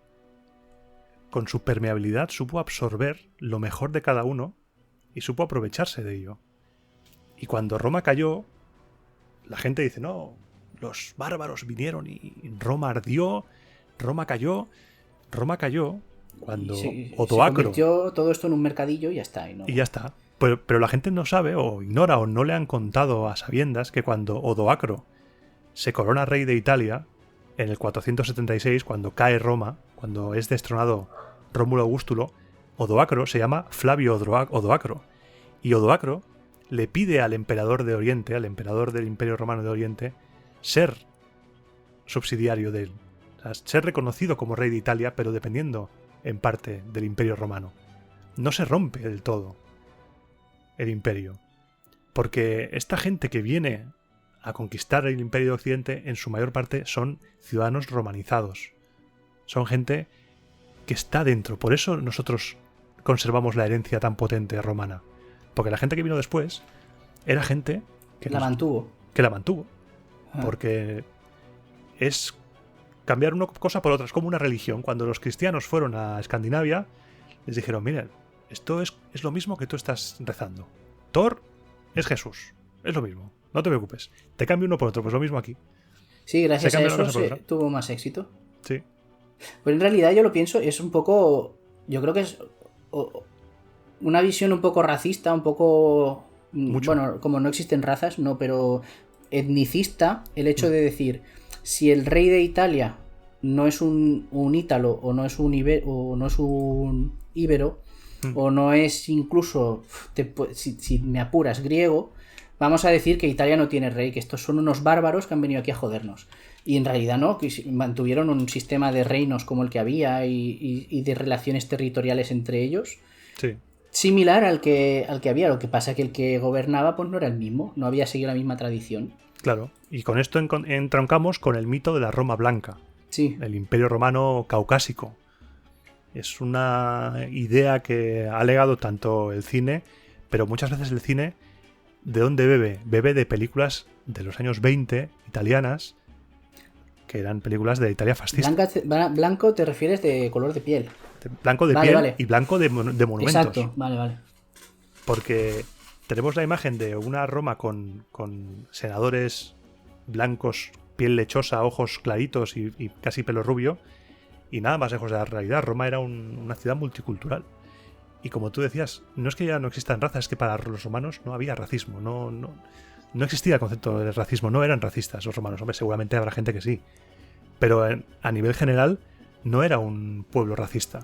con su permeabilidad, supo absorber lo mejor de cada uno y supo aprovecharse de ello. Y cuando Roma cayó, la gente dice, no, los bárbaros vinieron y Roma ardió, Roma cayó cuando Odoacro... Se convirtió todo esto en un mercadillo y ya está. Y ya está. Pero la gente no sabe o ignora o no le han contado a sabiendas que cuando Odoacro se corona rey de Italia, en el 476, cuando cae Roma, cuando es destronado Rómulo Augustulo, Odoacro se llama Flavio Odoacro. Y Odoacro le pide al emperador de Oriente, al emperador del Imperio Romano de Oriente, ser subsidiario de él. O sea, ser reconocido como rey de Italia, pero dependiendo en parte del Imperio Romano. No se rompe del todo el imperio. Porque esta gente que viene a conquistar el Imperio de Occidente, en su mayor parte son ciudadanos romanizados. Son gente que está dentro. Por eso nosotros conservamos la herencia tan potente romana. Porque la gente que vino después era gente que la mantuvo. Porque es cambiar una cosa por otra. Es como una religión. Cuando los cristianos fueron a Escandinavia, les dijeron, miren, esto es lo mismo que tú estás rezando. Thor es Jesús. Es lo mismo. No te preocupes. Te cambio uno por otro. Pues lo mismo aquí. Sí, gracias a eso tuvo más éxito. Sí. Pues en realidad yo lo pienso, es un poco... Yo creo que es una visión un poco racista, un poco... Mucho. Bueno, como no existen razas, no, pero etnicista, el hecho de decir, si el rey de Italia no es un ítalo, o no es un íbero, o no es incluso, si me apuras, griego, vamos a decir que Italia no tiene rey, que estos son unos bárbaros que han venido aquí a jodernos. Y en realidad no, que mantuvieron un sistema de reinos como el que había y de relaciones territoriales entre ellos. Sí. Similar al que había. Lo que pasa es que el que gobernaba pues no era el mismo, no había seguido la misma tradición. Claro, y con esto entroncamos con el mito de la Roma Blanca. Sí. El Imperio Romano Caucásico. Es una idea que ha legado tanto el cine, pero muchas veces el cine, ¿de dónde bebe? Bebe de películas de los años 20, italianas, que eran películas de Italia fascista. Blanco te refieres de color de piel. Blanco de piel y blanco de monumentos. Exacto, vale. Porque tenemos la imagen de una Roma con senadores blancos, piel lechosa, ojos claritos y casi pelo rubio, y nada más lejos de la realidad. Roma era una ciudad multicultural. Y como tú decías, no es que ya no existan razas, es que para los romanos no había racismo, no existía el concepto de racismo, no eran racistas los romanos. Hombre, seguramente habrá gente que sí, pero a nivel general no era un pueblo racista.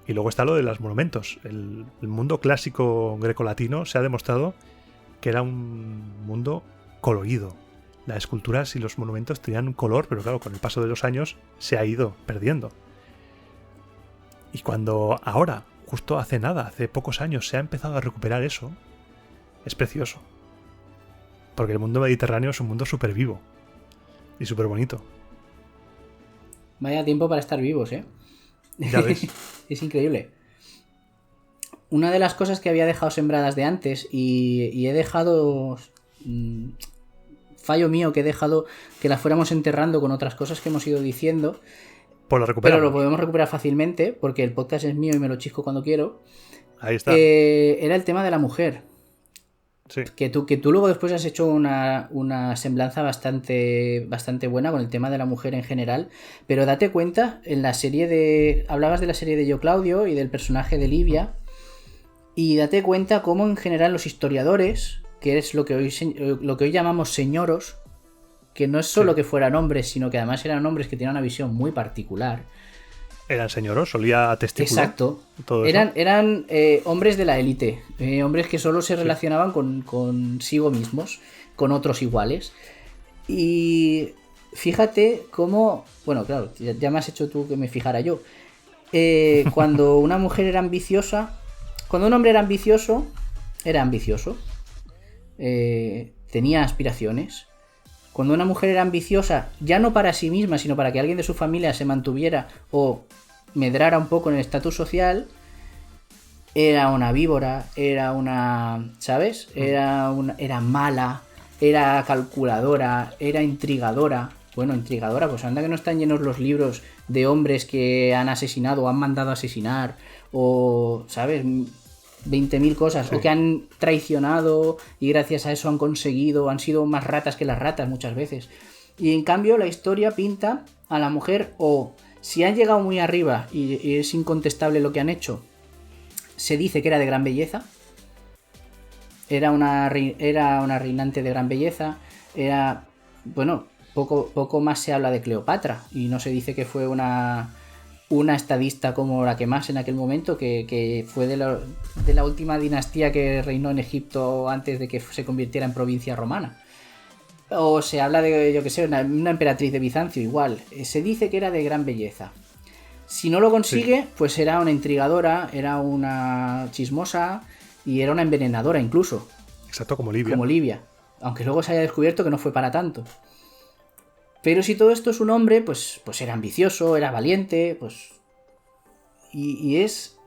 Y luego está lo de los monumentos. El mundo clásico grecolatino se ha demostrado que era un mundo colorido. Las esculturas y los monumentos tenían un color, pero claro, con el paso de los años se ha ido perdiendo. Y cuando ahora, justo hace pocos años, se ha empezado a recuperar eso, es precioso. Porque el mundo mediterráneo es un mundo súper vivo y súper bonito. Vaya tiempo para estar vivos, ¿eh? Ya ves. Es increíble. Una de las cosas que había dejado sembradas de antes y he dejado... fallo mío que he dejado que las fuéramos enterrando con otras cosas que hemos ido diciendo. Pues lo recuperamos. Pero lo podemos recuperar fácilmente porque el podcast es mío y me lo chisco cuando quiero. Ahí está. Era el tema de la mujer. Sí. Que tú luego después has hecho una semblanza bastante buena con el tema de la mujer en general, pero date cuenta, en la serie hablabas de la serie de Yo Claudio y del personaje de Livia, y date cuenta cómo en general los historiadores, que es lo que hoy llamamos señoros, que no es solo que fueran hombres, sino que además eran hombres que tenían una visión muy particular. Eran señoros, solía testículo. Exacto. Todo eran hombres de la élite, hombres que solo se relacionaban consigo mismos, con otros iguales. Y fíjate cómo... Bueno, claro, ya me has hecho tú que me fijara yo. Cuando una mujer era ambiciosa... Cuando un hombre era ambicioso, tenía aspiraciones. Cuando una mujer era ambiciosa, ya no para sí misma, sino para que alguien de su familia se mantuviera o medrara un poco en el estatus social, era una víbora, era una, ¿sabes? Era mala, era calculadora, era intrigadora. Bueno, intrigadora, pues anda que no están llenos los libros de hombres que han asesinado o han mandado a asesinar, o, ¿sabes? 20.000 cosas, sí. O que han traicionado y gracias a eso han conseguido, han sido más ratas que las ratas muchas veces. Y en cambio la historia pinta a la mujer, o si han llegado muy arriba y es incontestable lo que han hecho, se dice que era de gran belleza, era una reinante de gran belleza, era, bueno, poco más se habla de Cleopatra y no se dice que fue una estadista como la que más en aquel momento, que fue de la última dinastía que reinó en Egipto antes de que se convirtiera en provincia romana. O se habla de, yo que sé, una emperatriz de Bizancio, igual. Se dice que era de gran belleza. Si no lo consigue, sí, pues era una intrigadora, era una chismosa y era una envenenadora incluso. Exacto, como Libia. Como Libia. Aunque luego se haya descubierto que no fue para tanto. Pero si todo esto es un hombre, pues era ambicioso, era valiente, pues... Y es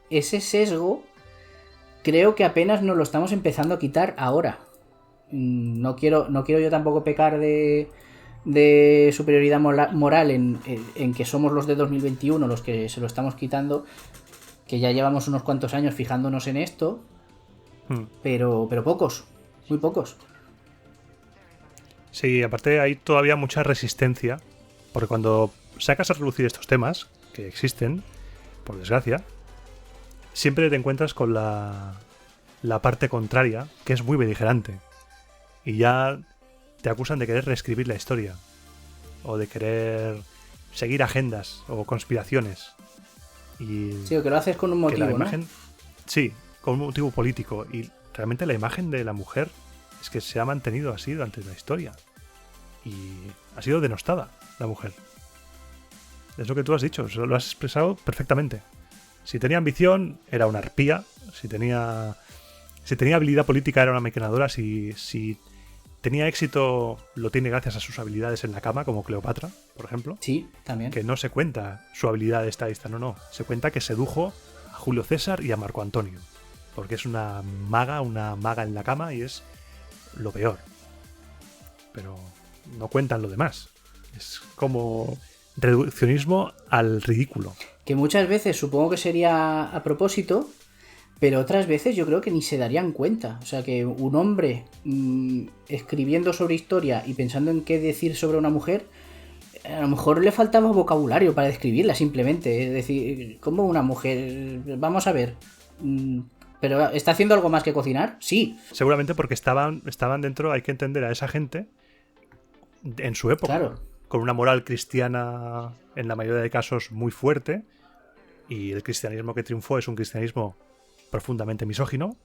ese sesgo, creo que apenas nos lo estamos empezando a quitar ahora. No quiero yo tampoco pecar de superioridad moral en que somos los de 2021 los que se lo estamos quitando, que ya llevamos unos cuantos años fijándonos en esto, pero pocos, muy pocos. Sí, aparte hay todavía mucha resistencia, porque cuando sacas a relucir estos temas, que existen, por desgracia, siempre te encuentras con la parte contraria, que es muy beligerante. Y ya te acusan de querer reescribir la historia, o de querer seguir agendas o conspiraciones. Y sí, o que lo haces con un motivo, imagen, ¿no? Sí, con un motivo político. Y realmente la imagen de la mujer es que se ha mantenido así durante la historia. Y ha sido denostada la mujer. Es lo que tú has dicho, lo has expresado perfectamente. Si tenía ambición, era una arpía. Si tenía habilidad política, era una maquinadora. Si tenía éxito, lo tiene gracias a sus habilidades en la cama, como Cleopatra, por ejemplo. Sí, también. Que no se cuenta su habilidad de estadista, no. Se cuenta que sedujo a Julio César y a Marco Antonio. Porque es una maga en la cama y es lo peor. Pero no cuentan lo demás. Es como reduccionismo al ridículo. Que muchas veces supongo que sería a propósito, pero otras veces yo creo que ni se darían cuenta. O sea, que un hombre escribiendo sobre historia y pensando en qué decir sobre una mujer, a lo mejor le faltaba vocabulario para describirla simplemente. Es decir, como una mujer, vamos a ver, ¿pero está haciendo algo más que cocinar? Sí. Seguramente porque estaban dentro, hay que entender a esa gente en su época. Claro. Con una moral cristiana, en la mayoría de casos, muy fuerte. Y el cristianismo que triunfó es un cristianismo profundamente misógino.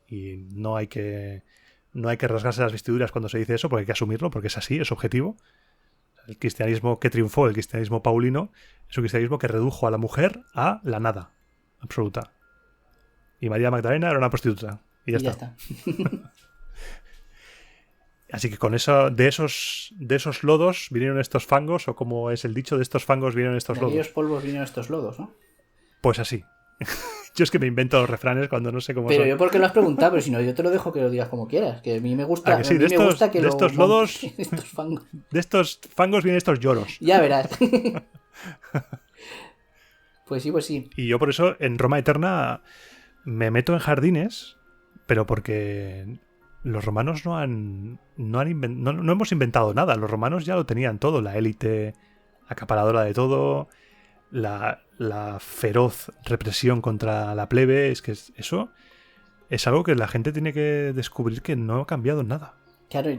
Y no hay que rasgarse las vestiduras cuando se dice eso, porque hay que asumirlo, porque es así, es objetivo. El cristianismo que triunfó, el cristianismo paulino, es un cristianismo que redujo a la mujer a la nada absoluta. Y María Magdalena era una prostituta. Y ya está. Así que con eso, de esos lodos vinieron estos fangos, o como es el dicho, de estos fangos vinieron estos lodos. De aquellos polvos vinieron estos lodos, ¿no? Pues así. Yo es que me invento los refranes cuando no sé cómo pero son. Yo porque lo has preguntado, pero si no, yo te lo dejo que lo digas como quieras. Que a mí me gusta, que sí, me gusta que de estos lodos, estos fangos. De estos fangos vienen estos lloros. Ya verás. Pues sí. Y yo por eso en Roma Eterna me meto en jardines, pero porque los romanos no hemos inventado nada. Los romanos ya lo tenían todo. La élite acaparadora de todo, la feroz represión contra la plebe. Es que eso es algo que la gente tiene que descubrir, que no ha cambiado nada. Claro,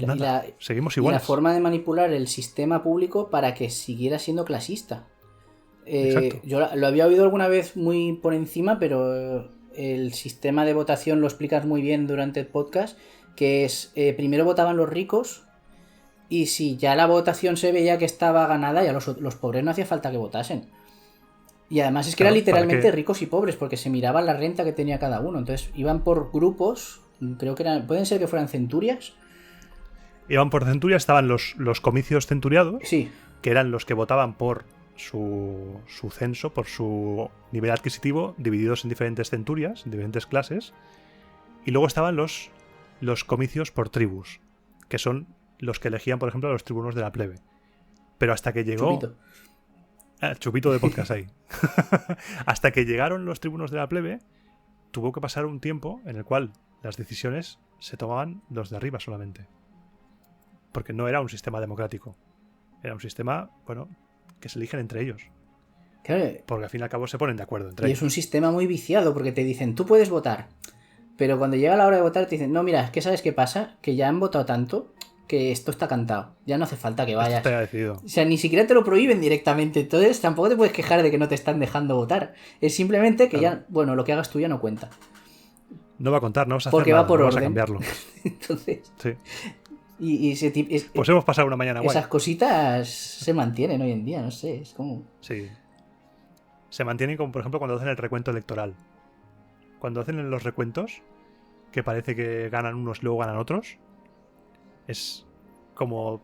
seguimos iguales. Y la forma de manipular el sistema público para que siguiera siendo clasista. Yo lo había oído alguna vez muy por encima, pero el sistema de votación lo explicas muy bien durante el podcast, que es primero votaban los ricos, y si ya la votación se veía que estaba ganada, ya los pobres no hacía falta que votasen. Y además es que era literalmente ricos y pobres, porque se miraban la renta que tenía cada uno. Entonces iban por grupos, creo que pueden ser que fueran centurias. Iban por centurias, estaban los comicios centuriados, sí, que eran los que votaban por su censo por su nivel adquisitivo, divididos en diferentes centurias, en diferentes clases. Y luego estaban los comicios por tribus, que son los que elegían, por ejemplo, a los tribunos de la plebe. Pero hasta que llegó... Chupito. Chupito de podcast ahí. Hasta que llegaron los tribunos de la plebe, tuvo que pasar un tiempo en el cual las decisiones se tomaban los de arriba solamente. Porque no era un sistema democrático. Era un sistema, bueno, que se eligen entre ellos. Claro, Porque al fin y al cabo se ponen de acuerdo entre y ellos. es un sistema muy viciado porque te dicen, tú puedes votar. Pero cuando llega la hora de votar te dicen, no, mira, es que ¿sabes qué pasa? Que ya han votado tanto que esto está cantado. Ya no hace falta que vayas. Esto está decidido. O sea, ni siquiera te lo prohíben directamente. Entonces tampoco te puedes quejar de que no te están dejando votar. Es simplemente que Claro. ya, bueno, lo que hagas tú ya no cuenta. No va a contar, no vas a hacer Porque nada, va por no vas a orden. cambiarlo. Entonces, Sí. y Pues hemos pasado una mañana guay. esas cositas se mantienen hoy en día, no sé, es como... Sí. Se mantienen como, por ejemplo, cuando hacen el recuento electoral. Cuando hacen los recuentos, que parece que ganan unos y luego ganan otros, es como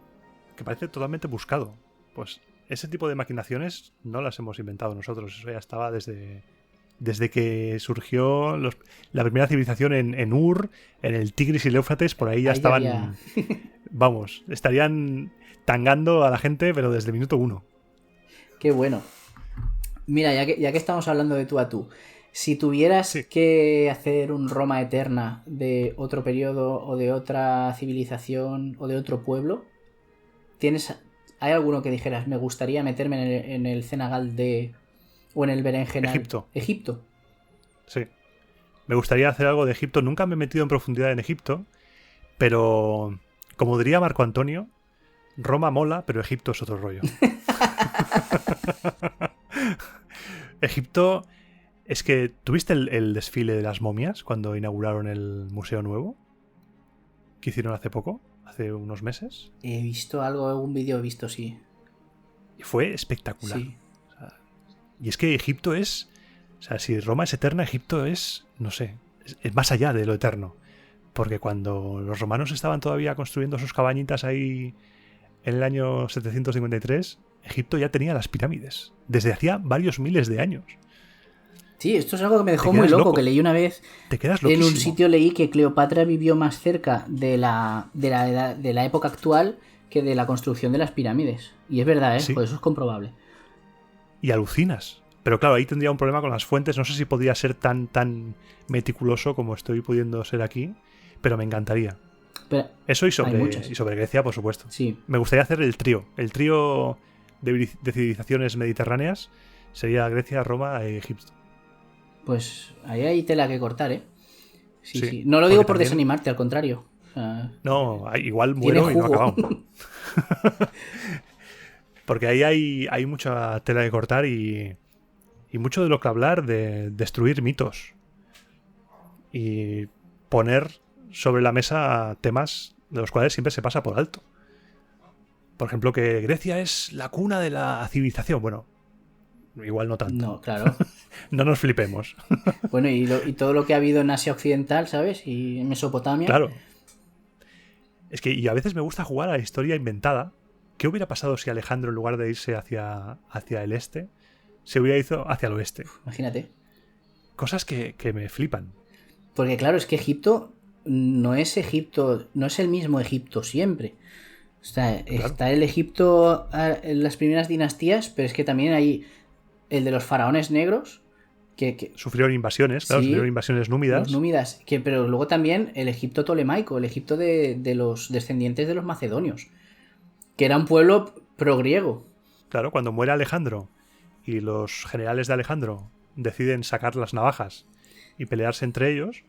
que parece totalmente buscado. Pues ese tipo de maquinaciones no las hemos inventado nosotros. Eso ya estaba desde que surgió la primera civilización en Ur, en el Tigris y el Éufrates. Por ahí ya Ahí estaban... había- Vamos, estarían tangando a la gente, pero desde el minuto 1. Qué bueno. Mira, ya que estamos hablando de tú a tú, si tuvieras Sí. que hacer un Roma Eterna de otro periodo o de otra civilización o de otro pueblo, ¿hay alguno que dijeras, me gustaría meterme en el Cenagal de... o en el Berenjenal? Egipto. Egipto. Sí. Me gustaría hacer algo de Egipto. Nunca me he metido en profundidad en Egipto, pero como diría Marco Antonio, Roma mola, pero Egipto es otro rollo. Egipto, es que ¿tuviste el desfile de las momias cuando inauguraron el museo nuevo? Que hicieron hace poco, hace unos meses. He visto algo, algún vídeo he visto, sí. Y fue espectacular. Sí. Y es que Egipto es... O sea, si Roma es eterna, Egipto es... No sé, es más allá de lo eterno. Porque cuando los romanos estaban todavía construyendo sus cabañitas ahí en el año 753, Egipto ya tenía las pirámides. Desde hacía varios miles de años. Sí, esto es algo que me dejó Te muy quedas loco, loco. que leí una vez. Te quedas En loquísimo. un sitio leí que Cleopatra vivió más cerca de la época actual que de la construcción de las pirámides. Y es verdad, ¿eh? Sí. Pues eso es comprobable. Y alucinas. Pero claro, ahí tendría un problema con las fuentes. No sé si podría ser tan meticuloso como estoy pudiendo ser aquí, pero me encantaría. Pero, Eso y Hay muchas. sobre Grecia, por supuesto. sí, Me gustaría hacer el trío. El trío de civilizaciones mediterráneas sería Grecia, Roma e Egipto. pues ahí hay tela que cortar, ¿eh? Sí, Sí, sí. No lo digo porque por también- desanimarte, al contrario. O sea, No, igual tiene muero y no jugo. acabamos. Porque ahí hay mucha tela que cortar y mucho de lo que hablar de destruir mitos. Y poner sobre la mesa temas de los cuales siempre se pasa por alto. Por ejemplo, que Grecia es la cuna de la civilización. Bueno, igual no tanto. No, claro. No nos flipemos. Bueno, y todo lo que ha habido en Asia Occidental, ¿sabes? Y en Mesopotamia. Claro. Es que y a veces me gusta jugar a la historia inventada. ¿Qué hubiera pasado si Alejandro, en lugar de irse hacia el este, se hubiera ido hacia el oeste? Imagínate. Cosas que me flipan. Porque claro, es que Egipto, no es el mismo Egipto siempre. O sea, está el Egipto en las primeras dinastías, pero es que también hay el de los faraones negros, que Sufrieron invasiones, claro, Sí, sufrieron invasiones númidas. los númidas, pero luego también el Egipto tolemaico, el Egipto de los descendientes de los macedonios, que era un pueblo progriego. Claro, cuando muere Alejandro y los generales de Alejandro deciden sacar las navajas y pelearse entre ellos,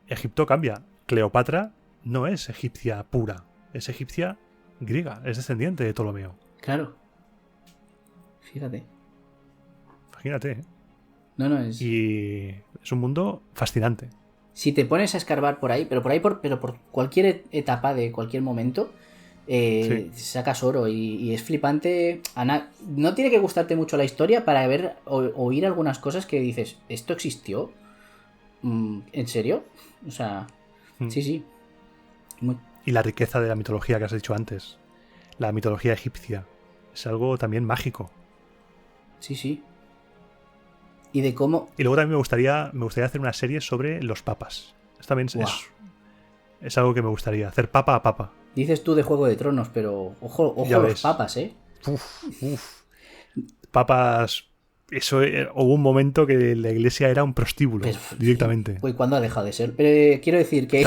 Egipto cambia. Cleopatra no es egipcia pura, es egipcia griega, es descendiente de Ptolomeo. Claro. Fíjate. Imagínate, ¿eh? No, es... Y es un mundo fascinante. Si te pones a escarbar por ahí, pero por cualquier etapa de cualquier momento, sacas oro y es flipante. No tiene que gustarte mucho la historia para ver o oír algunas cosas que dices, ¿esto existió? ¿En serio? O sea, sí, sí. Y la riqueza de la mitología que has dicho antes. La mitología egipcia. Es algo también mágico. Sí, sí. Y de cómo... Y luego también me gustaría hacer una serie sobre los papas. Esto también es algo que me gustaría, hacer papa a papa. Dices tú de Juego de Tronos, pero ojo Ya los ves. papas, ¿eh? Uf. Papas... Eso hubo un momento que la iglesia era un prostíbulo, Pero, directamente. pues ¿cuándo ha dejado de ser? Pero quiero decir que...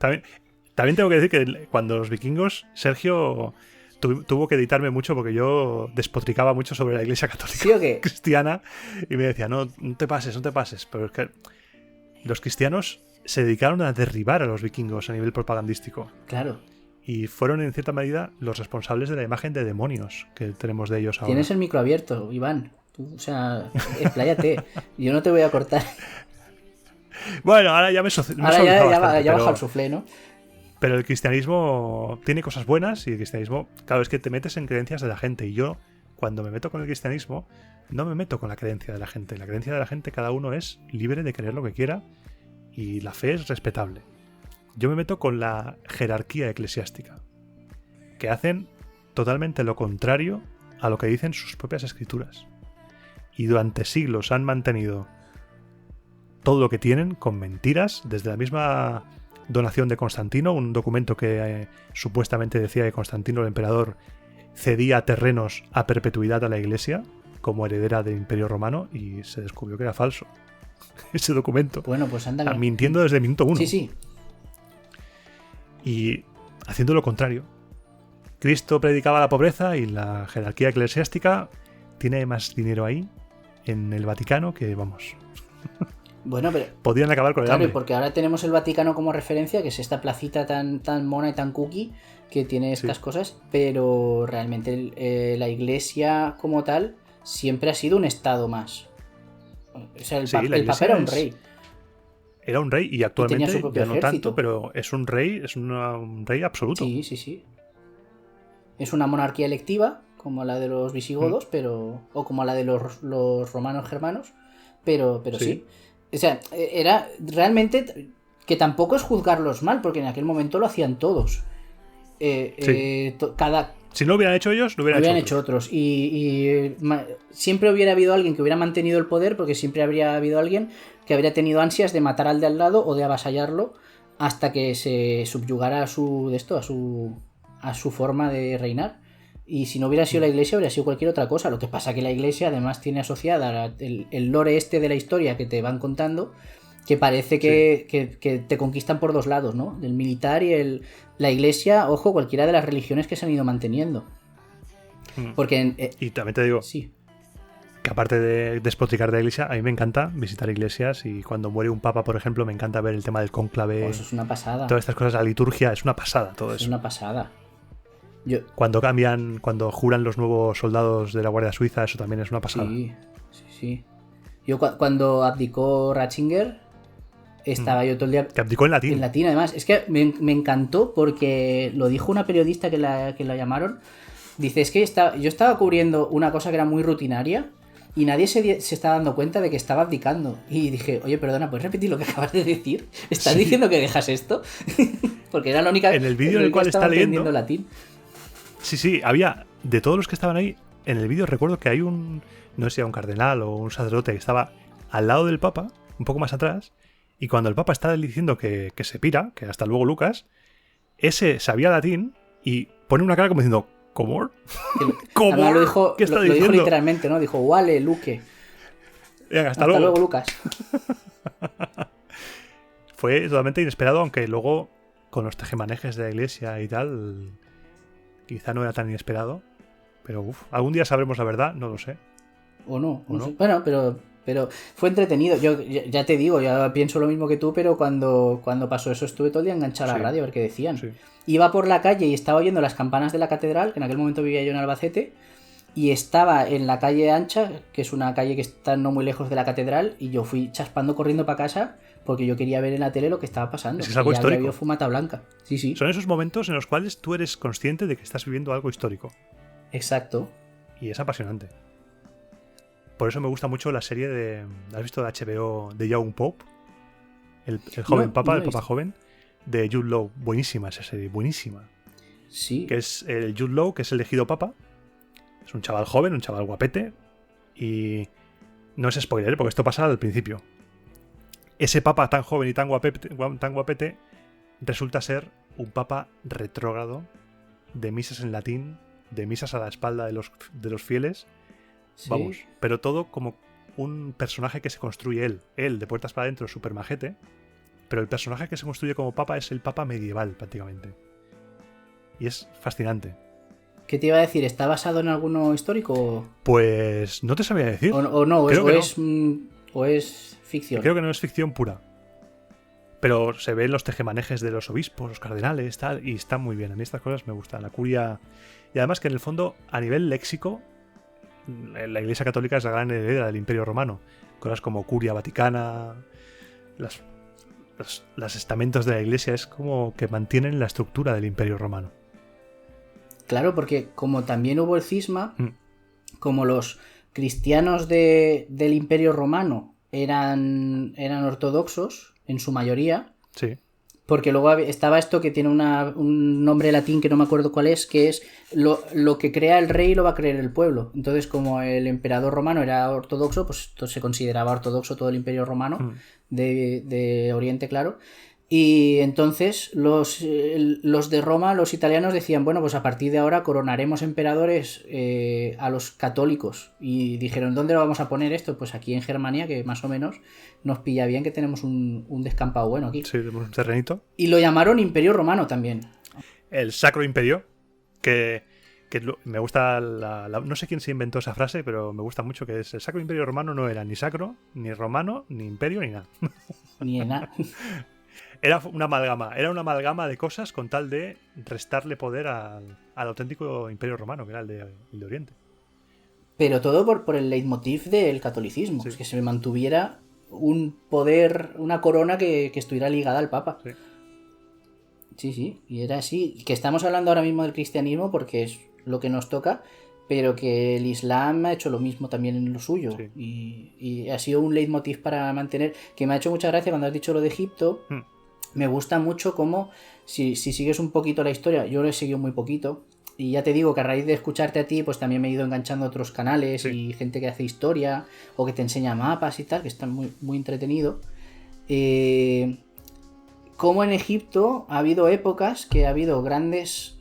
También tengo que decir que cuando los vikingos, Sergio tuvo que editarme mucho porque yo despotricaba mucho sobre la iglesia católica ¿Sí o qué? cristiana y me decía, no te pases. Pero es que los cristianos se dedicaron a derribar a los vikingos a nivel propagandístico. Claro. Y fueron en cierta medida los responsables de la imagen de demonios que tenemos de ellos ahora. Tienes el micro abierto, Iván. Tú, o sea, expláyate. Yo no te voy a cortar. Bueno, ahora ya me Ahora ya baja el suflé, ¿no? Pero el cristianismo tiene cosas buenas y el cristianismo, claro, es que te metes en creencias de la gente. Y yo, cuando me meto con el cristianismo, no me meto con la creencia de la gente. La creencia de la gente, cada uno es libre de creer lo que quiera y la fe es respetable. Yo me meto con la jerarquía eclesiástica, que hacen totalmente lo contrario a lo que dicen sus propias escrituras. Y durante siglos han mantenido todo lo que tienen con mentiras, desde la misma donación de Constantino, un documento que supuestamente decía que Constantino el emperador cedía terrenos a perpetuidad a la iglesia como heredera del Imperio Romano, y se descubrió que era falso ese documento. Bueno, pues anda. Mintiendo desde el minuto 1. Sí, sí. Y haciendo lo contrario. Cristo predicaba la pobreza y la jerarquía eclesiástica tiene más dinero ahí en el Vaticano que, vamos... Bueno, pero... podrían acabar con el hambre. Porque ahora tenemos el Vaticano como referencia, que es esta placita tan mona y tan cookie que tiene estas cosas, pero realmente la iglesia como tal siempre ha sido un estado más. O sea, el Papa era un rey. Era un rey y actualmente ya no tanto, pero es un rey, es un rey absoluto. Sí, sí, sí. Es una monarquía electiva, como la de los visigodos, o como la de los romanos germanos, pero sí. O sea, era realmente que tampoco es juzgarlos mal, porque en aquel momento lo hacían todos. Si no lo hubieran hecho ellos, lo hubieran hecho otros. Y siempre hubiera habido alguien que hubiera mantenido el poder, porque siempre habría habido alguien que habría tenido ansias de matar al de al lado o de avasallarlo hasta que se subyugara a su forma de reinar. Y si no hubiera sido la iglesia, habría sido cualquier otra cosa. Lo que pasa que la iglesia además tiene asociada el lore este de la historia que te van contando, que parece que te conquistan por dos lados, ¿no? El militar y la iglesia, ojo, cualquiera de las religiones que se han ido manteniendo. Porque y también te digo que aparte de despotricar de la iglesia, a mí me encanta visitar iglesias, y cuando muere un papa, por ejemplo, me encanta ver el tema del cónclave. Eso es una pasada. Todas estas cosas, la liturgia, es una pasada todo eso. Es una pasada. Cuando juran los nuevos soldados de la Guardia Suiza, eso también es una pasada. Sí. Yo cuando abdicó Ratzinger, estaba yo todo el día... Que abdicó en latín. En latín, además. Es que me encantó porque lo dijo una periodista que la llamaron. Dice, es que yo estaba cubriendo una cosa que era muy rutinaria y nadie se estaba dando cuenta de que estaba abdicando. Y dije, oye, perdona, ¿puedes repetir lo que acabas de decir? ¿Estás diciendo que dejas esto? Porque era la única... En el vídeo en el cual está leyendo latín. Sí, había, de todos los que estaban ahí, en el vídeo recuerdo que hay no sé si era un cardenal o un sacerdote que estaba al lado del Papa, un poco más atrás, y cuando el Papa está diciendo que se pira, que hasta luego Lucas, ese sabía latín y pone una cara como diciendo, ¿cómo? ¿Cómo? ¿Qué está diciendo? Lo dijo literalmente, ¿no? Dijo, vale, Luque. Venga, hasta luego, Lucas. Fue totalmente inesperado, aunque luego, con los tejemanejes de la iglesia y tal... Quizá no era tan inesperado, pero algún día sabremos la verdad, no lo sé. O no. Sé. Bueno, pero fue entretenido. Yo ya te digo, ya pienso lo mismo que tú, pero cuando pasó eso estuve todo el día enganchado a la radio a ver qué decían. Sí. Iba por la calle y estaba oyendo las campanas de la catedral, que en aquel momento vivía yo en Albacete, y estaba en la calle ancha, que es una calle que está no muy lejos de la catedral, y yo fui chaspando corriendo para casa porque yo quería ver en la tele lo que estaba pasando. Es algo histórico. Había fumata blanca. Sí. Son esos momentos en los cuales tú eres consciente de que estás viviendo algo histórico. Exacto. Y es apasionante. Por eso me gusta mucho la serie de... ¿Has visto de HBO de Young Pope? El joven papa, el papa joven, de Jude Law. Buenísima esa serie, buenísima. Sí. Que es el Jude Law, que es elegido papa, Es un chaval joven, un chaval guapete. Y no es spoiler, porque esto pasa al principio. Ese papa tan joven y tan guapete resulta ser un papa retrógrado, de misas en latín, de misas a la espalda de los fieles. Sí. Vamos, pero todo como un personaje que se construye él. Él, de puertas para adentro, súper majete. Pero el personaje que se construye como papa es el papa medieval, prácticamente. Y es fascinante. ¿Qué te iba a decir? ¿Está basado en alguno histórico? Pues no te sabía decir. ¿O no? ¿O es ficción? Creo que no es ficción pura. Pero se ven los tejemanejes de los obispos, los cardenales, tal, y está muy bien. A mí estas cosas me gustan. La curia. Y además que en el fondo, a nivel léxico, la Iglesia Católica es la gran heredera del Imperio Romano. Cosas como curia vaticana, los estamentos de la Iglesia es como que mantienen la estructura del Imperio Romano. Claro, porque como también hubo el cisma, como los cristianos del Imperio Romano eran ortodoxos en su mayoría, Sí. porque luego estaba esto que tiene un nombre latín que no me acuerdo cuál es, que es lo que crea el rey lo va a creer el pueblo. Entonces, como el emperador romano era ortodoxo, pues se consideraba ortodoxo todo el Imperio Romano de Oriente, claro. Y entonces los de Roma, los italianos, decían, bueno, pues a partir de ahora coronaremos emperadores a los católicos. Y dijeron, ¿dónde lo vamos a poner esto? Pues aquí en Germania, que más o menos nos pilla bien, que tenemos un descampado bueno aquí. Sí, tenemos un terrenito. Y lo llamaron Imperio Romano también. El Sacro Imperio, que me gusta no sé quién se inventó esa frase, pero me gusta mucho, que es el Sacro Imperio Romano no era ni sacro, ni romano, ni imperio, ni nada. Ni en nada. Era una amalgama de cosas con tal de restarle poder al auténtico Imperio Romano, que era el de Oriente. Pero todo por el leitmotiv del catolicismo, Sí. es que se mantuviera un poder, una corona que estuviera ligada al Papa. Sí. Sí, y era así. Que estamos hablando ahora mismo del cristianismo porque es lo que nos toca, pero que el Islam ha hecho lo mismo también en lo suyo. Sí. Y ha sido un leitmotiv para mantener, que me ha hecho mucha gracia cuando has dicho lo de Egipto. Me gusta mucho cómo, si sigues un poquito la historia, yo lo he seguido muy poquito, y ya te digo que a raíz de escucharte a ti, pues también me he ido enganchando a otros canales y gente que hace historia o que te enseña mapas y tal, que está muy, muy entretenido. Como en Egipto ha habido épocas que ha habido grandes,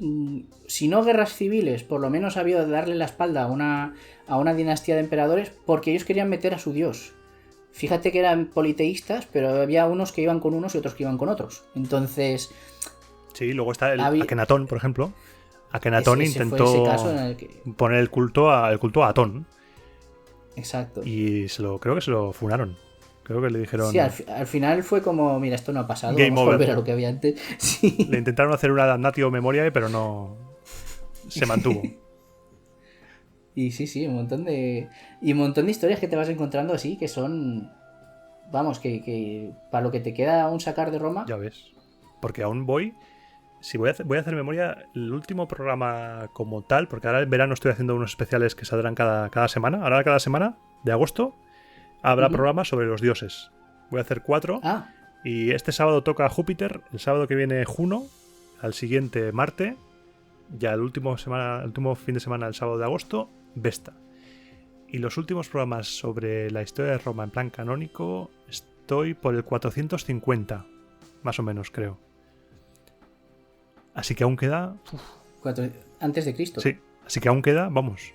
si no guerras civiles, por lo menos ha habido de darle la espalda a una dinastía de emperadores porque ellos querían meter a su dios. Fíjate que eran politeístas, pero había unos que iban con unos y otros que iban con otros. Entonces... Sí, luego está Akenatón, por ejemplo. Akenatón intentó fue ese caso en el que... poner el culto a Atón. Exacto. Y creo que se lo funaron. Creo que le dijeron... Sí, al final fue como, mira, esto no ha pasado, Game vamos over. a volver a lo que había antes. Sí. Le intentaron hacer una damnatio memoriae, pero no se mantuvo. Y sí, un montón de historias que te vas encontrando así, que son, vamos, que para lo que te queda aún sacar de Roma. Ya ves. Porque aún voy a hacer memoria, el último programa como tal, porque ahora en verano estoy haciendo unos especiales que saldrán cada semana. Ahora cada semana de agosto habrá programas sobre los dioses. Voy a hacer 4. Y este sábado toca Júpiter, el sábado que viene Juno, al siguiente Marte, ya el último fin de semana, el sábado de agosto, Vesta. Y los últimos programas sobre la historia de Roma en plan canónico, estoy por el 450, más o menos, creo. Así que aún queda... Antes de Cristo. Sí, así que aún queda, vamos.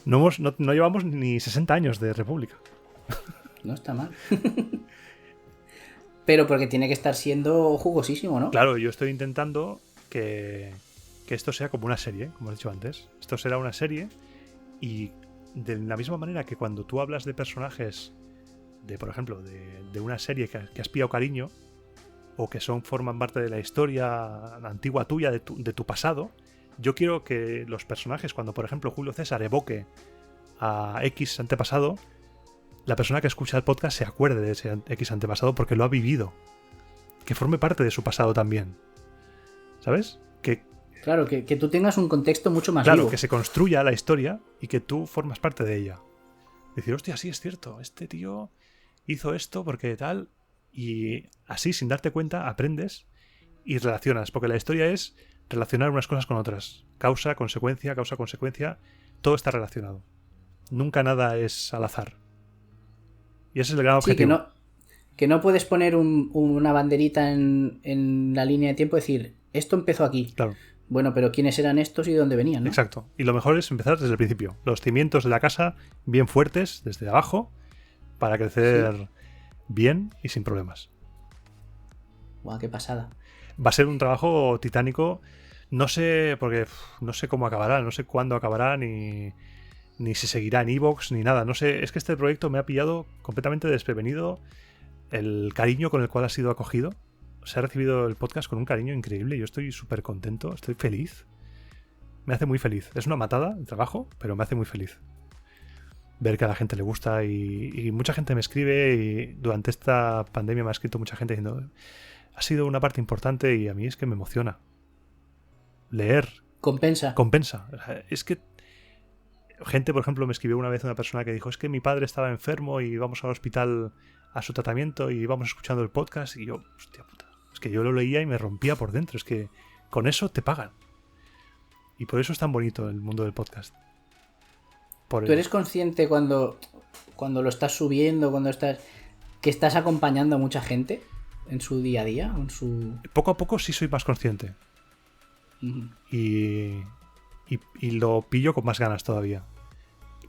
No llevamos ni 60 años de república. No está mal. Pero porque tiene que estar siendo jugosísimo, ¿no? Claro, yo estoy intentando que esto sea como una serie, como he dicho antes. Esto será una serie y de la misma manera que cuando tú hablas de personajes, por ejemplo, de una serie que has pillado cariño o que forman parte de la historia antigua tuya, de tu pasado, yo quiero que los personajes, cuando por ejemplo Julio César evoque a X antepasado, la persona que escucha el podcast se acuerde de ese X antepasado porque lo ha vivido. Que forme parte de su pasado también. ¿Sabes? Claro, que tú tengas un contexto mucho más claro, vivo. que se construya la historia y que tú formas parte de ella. Decir, hostia, sí es cierto, este tío hizo esto porque tal... Y así, sin darte cuenta, aprendes y relacionas. Porque la historia es relacionar unas cosas con otras. Causa, consecuencia, todo está relacionado. Nunca nada es al azar. Y ese es el gran Sí, objetivo. que no puedes poner una banderita en la línea de tiempo y decir, esto empezó aquí. Claro. Bueno, pero ¿quiénes eran estos y de dónde venían, no? Exacto. Y lo mejor es empezar desde el principio. Los cimientos de la casa bien fuertes desde abajo para crecer bien y sin problemas. Guau, qué pasada. Va a ser un trabajo titánico. No sé, porque no sé cómo acabará, no sé cuándo acabará, ni si seguirá en iVoox, ni nada. No sé, es que este proyecto me ha pillado completamente desprevenido. El cariño con el cual ha sido acogido. Se ha recibido el podcast con un cariño increíble. Yo estoy súper contento, estoy feliz. Me hace muy feliz. Es una matada el trabajo, pero me hace muy feliz. Ver que a la gente le gusta y mucha gente me escribe y durante esta pandemia me ha escrito mucha gente diciendo ha sido una parte importante y a mí es que me emociona. Leer. Compensa. Es que gente, por ejemplo, me escribió una vez una persona que dijo es que mi padre estaba enfermo y vamos al hospital a su tratamiento y íbamos escuchando el podcast y yo, hostia puta. Es que yo lo leía y me rompía por dentro. Es que con eso te pagan. Y por eso es tan bonito el mundo del podcast. ¿Tú eres consciente cuando lo estás subiendo, que estás acompañando a mucha gente en su día a día? Poco a poco sí soy más consciente. Uh-huh. Y lo pillo con más ganas todavía.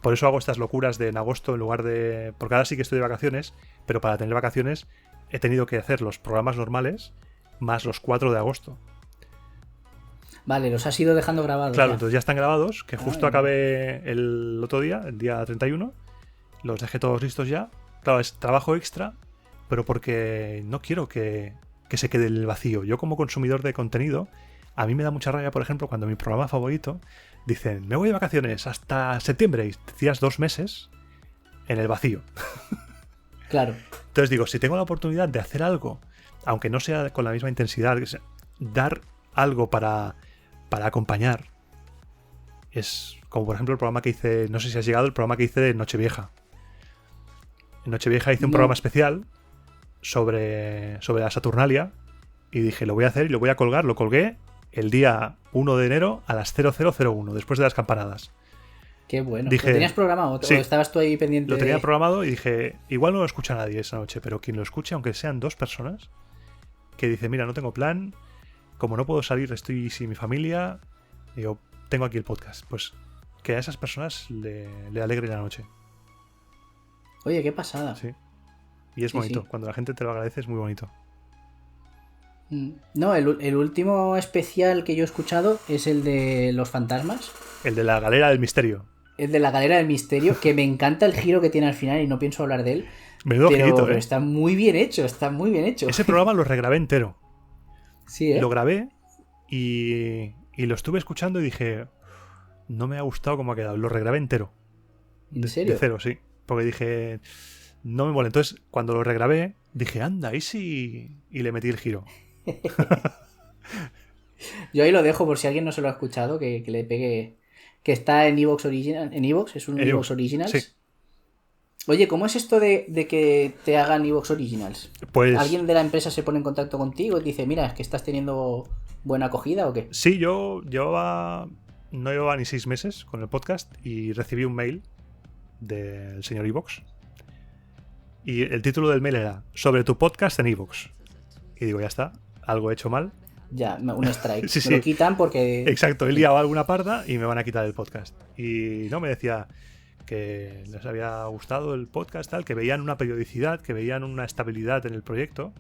Por eso hago estas locuras de en agosto en lugar de... Porque ahora sí que estoy de vacaciones, pero para tener vacaciones he tenido que hacer los programas normales más los 4 de agosto. Vale, los has ido dejando grabados. Claro, ya. entonces ya están grabados, que justo acabé el otro día, el día 31. Los dejé todos listos ya. Claro, es trabajo extra, pero porque no quiero que se quede el vacío. Yo como consumidor de contenido, a mí me da mucha rabia, por ejemplo, cuando mi programa favorito dicen, me voy de vacaciones hasta septiembre y decías 2 meses en el vacío. Claro. Entonces digo, si tengo la oportunidad de hacer algo, aunque no sea con la misma intensidad, dar algo para acompañar, es como por ejemplo el programa que hice, no sé si has llegado, el programa que hice de Nochevieja. En Nochevieja hice un programa especial sobre la Saturnalia y dije, lo voy a hacer y lo voy a colgar. Lo colgué el día 1 de enero a las 0001, después de las campanadas. Qué bueno. Dije, ¿lo tenías programado? Sí, ¿O estabas tú ahí pendiente? Lo tenía programado y dije, igual no lo escucha nadie esa noche, pero quien lo escuche, aunque sean 2 personas, que dice, mira, no tengo plan, como no puedo salir, estoy sin mi familia, digo, tengo aquí el podcast. Pues que a esas personas le alegre la noche. Oye, qué pasada. Sí. Y es bonito. Sí. Cuando la gente te lo agradece es muy bonito. No, el último especial que yo he escuchado es el de los fantasmas. El de la galera del misterio. El de la galera del misterio, que me encanta el giro que tiene al final y no pienso hablar de él. Menudo girito, pero está muy bien hecho, está muy bien hecho. Ese programa lo regrabé entero. Sí, ¿eh? Lo grabé y lo estuve escuchando y dije, no me ha gustado cómo ha quedado. Lo regrabé entero. ¿En serio? De cero, sí. Porque dije, no me mola. Entonces, cuando lo regrabé, dije, anda, ¿y si...? Y le metí el giro. Yo ahí lo dejo por si alguien no se lo ha escuchado, que le pegue... Que está en iVoox Original. ¿En iVoox? ¿Es un iVoox Originals? Sí. Oye, ¿cómo es esto de que te hagan iVoox Originals? Pues... ¿Alguien de la empresa se pone en contacto contigo y te dice, mira, es que estás teniendo buena acogida o qué? Sí, yo no llevaba ni 6 meses con el podcast y recibí un mail del señor iVoox. Y el título del mail era sobre tu podcast en iVoox. Y digo, ya está, algo he hecho mal. Ya, un strike. Sí, me lo quitan porque... Exacto, he liado alguna parda y me van a quitar el podcast. Y no, me decía que les había gustado el podcast, tal, que veían una periodicidad, que veían una estabilidad en el proyecto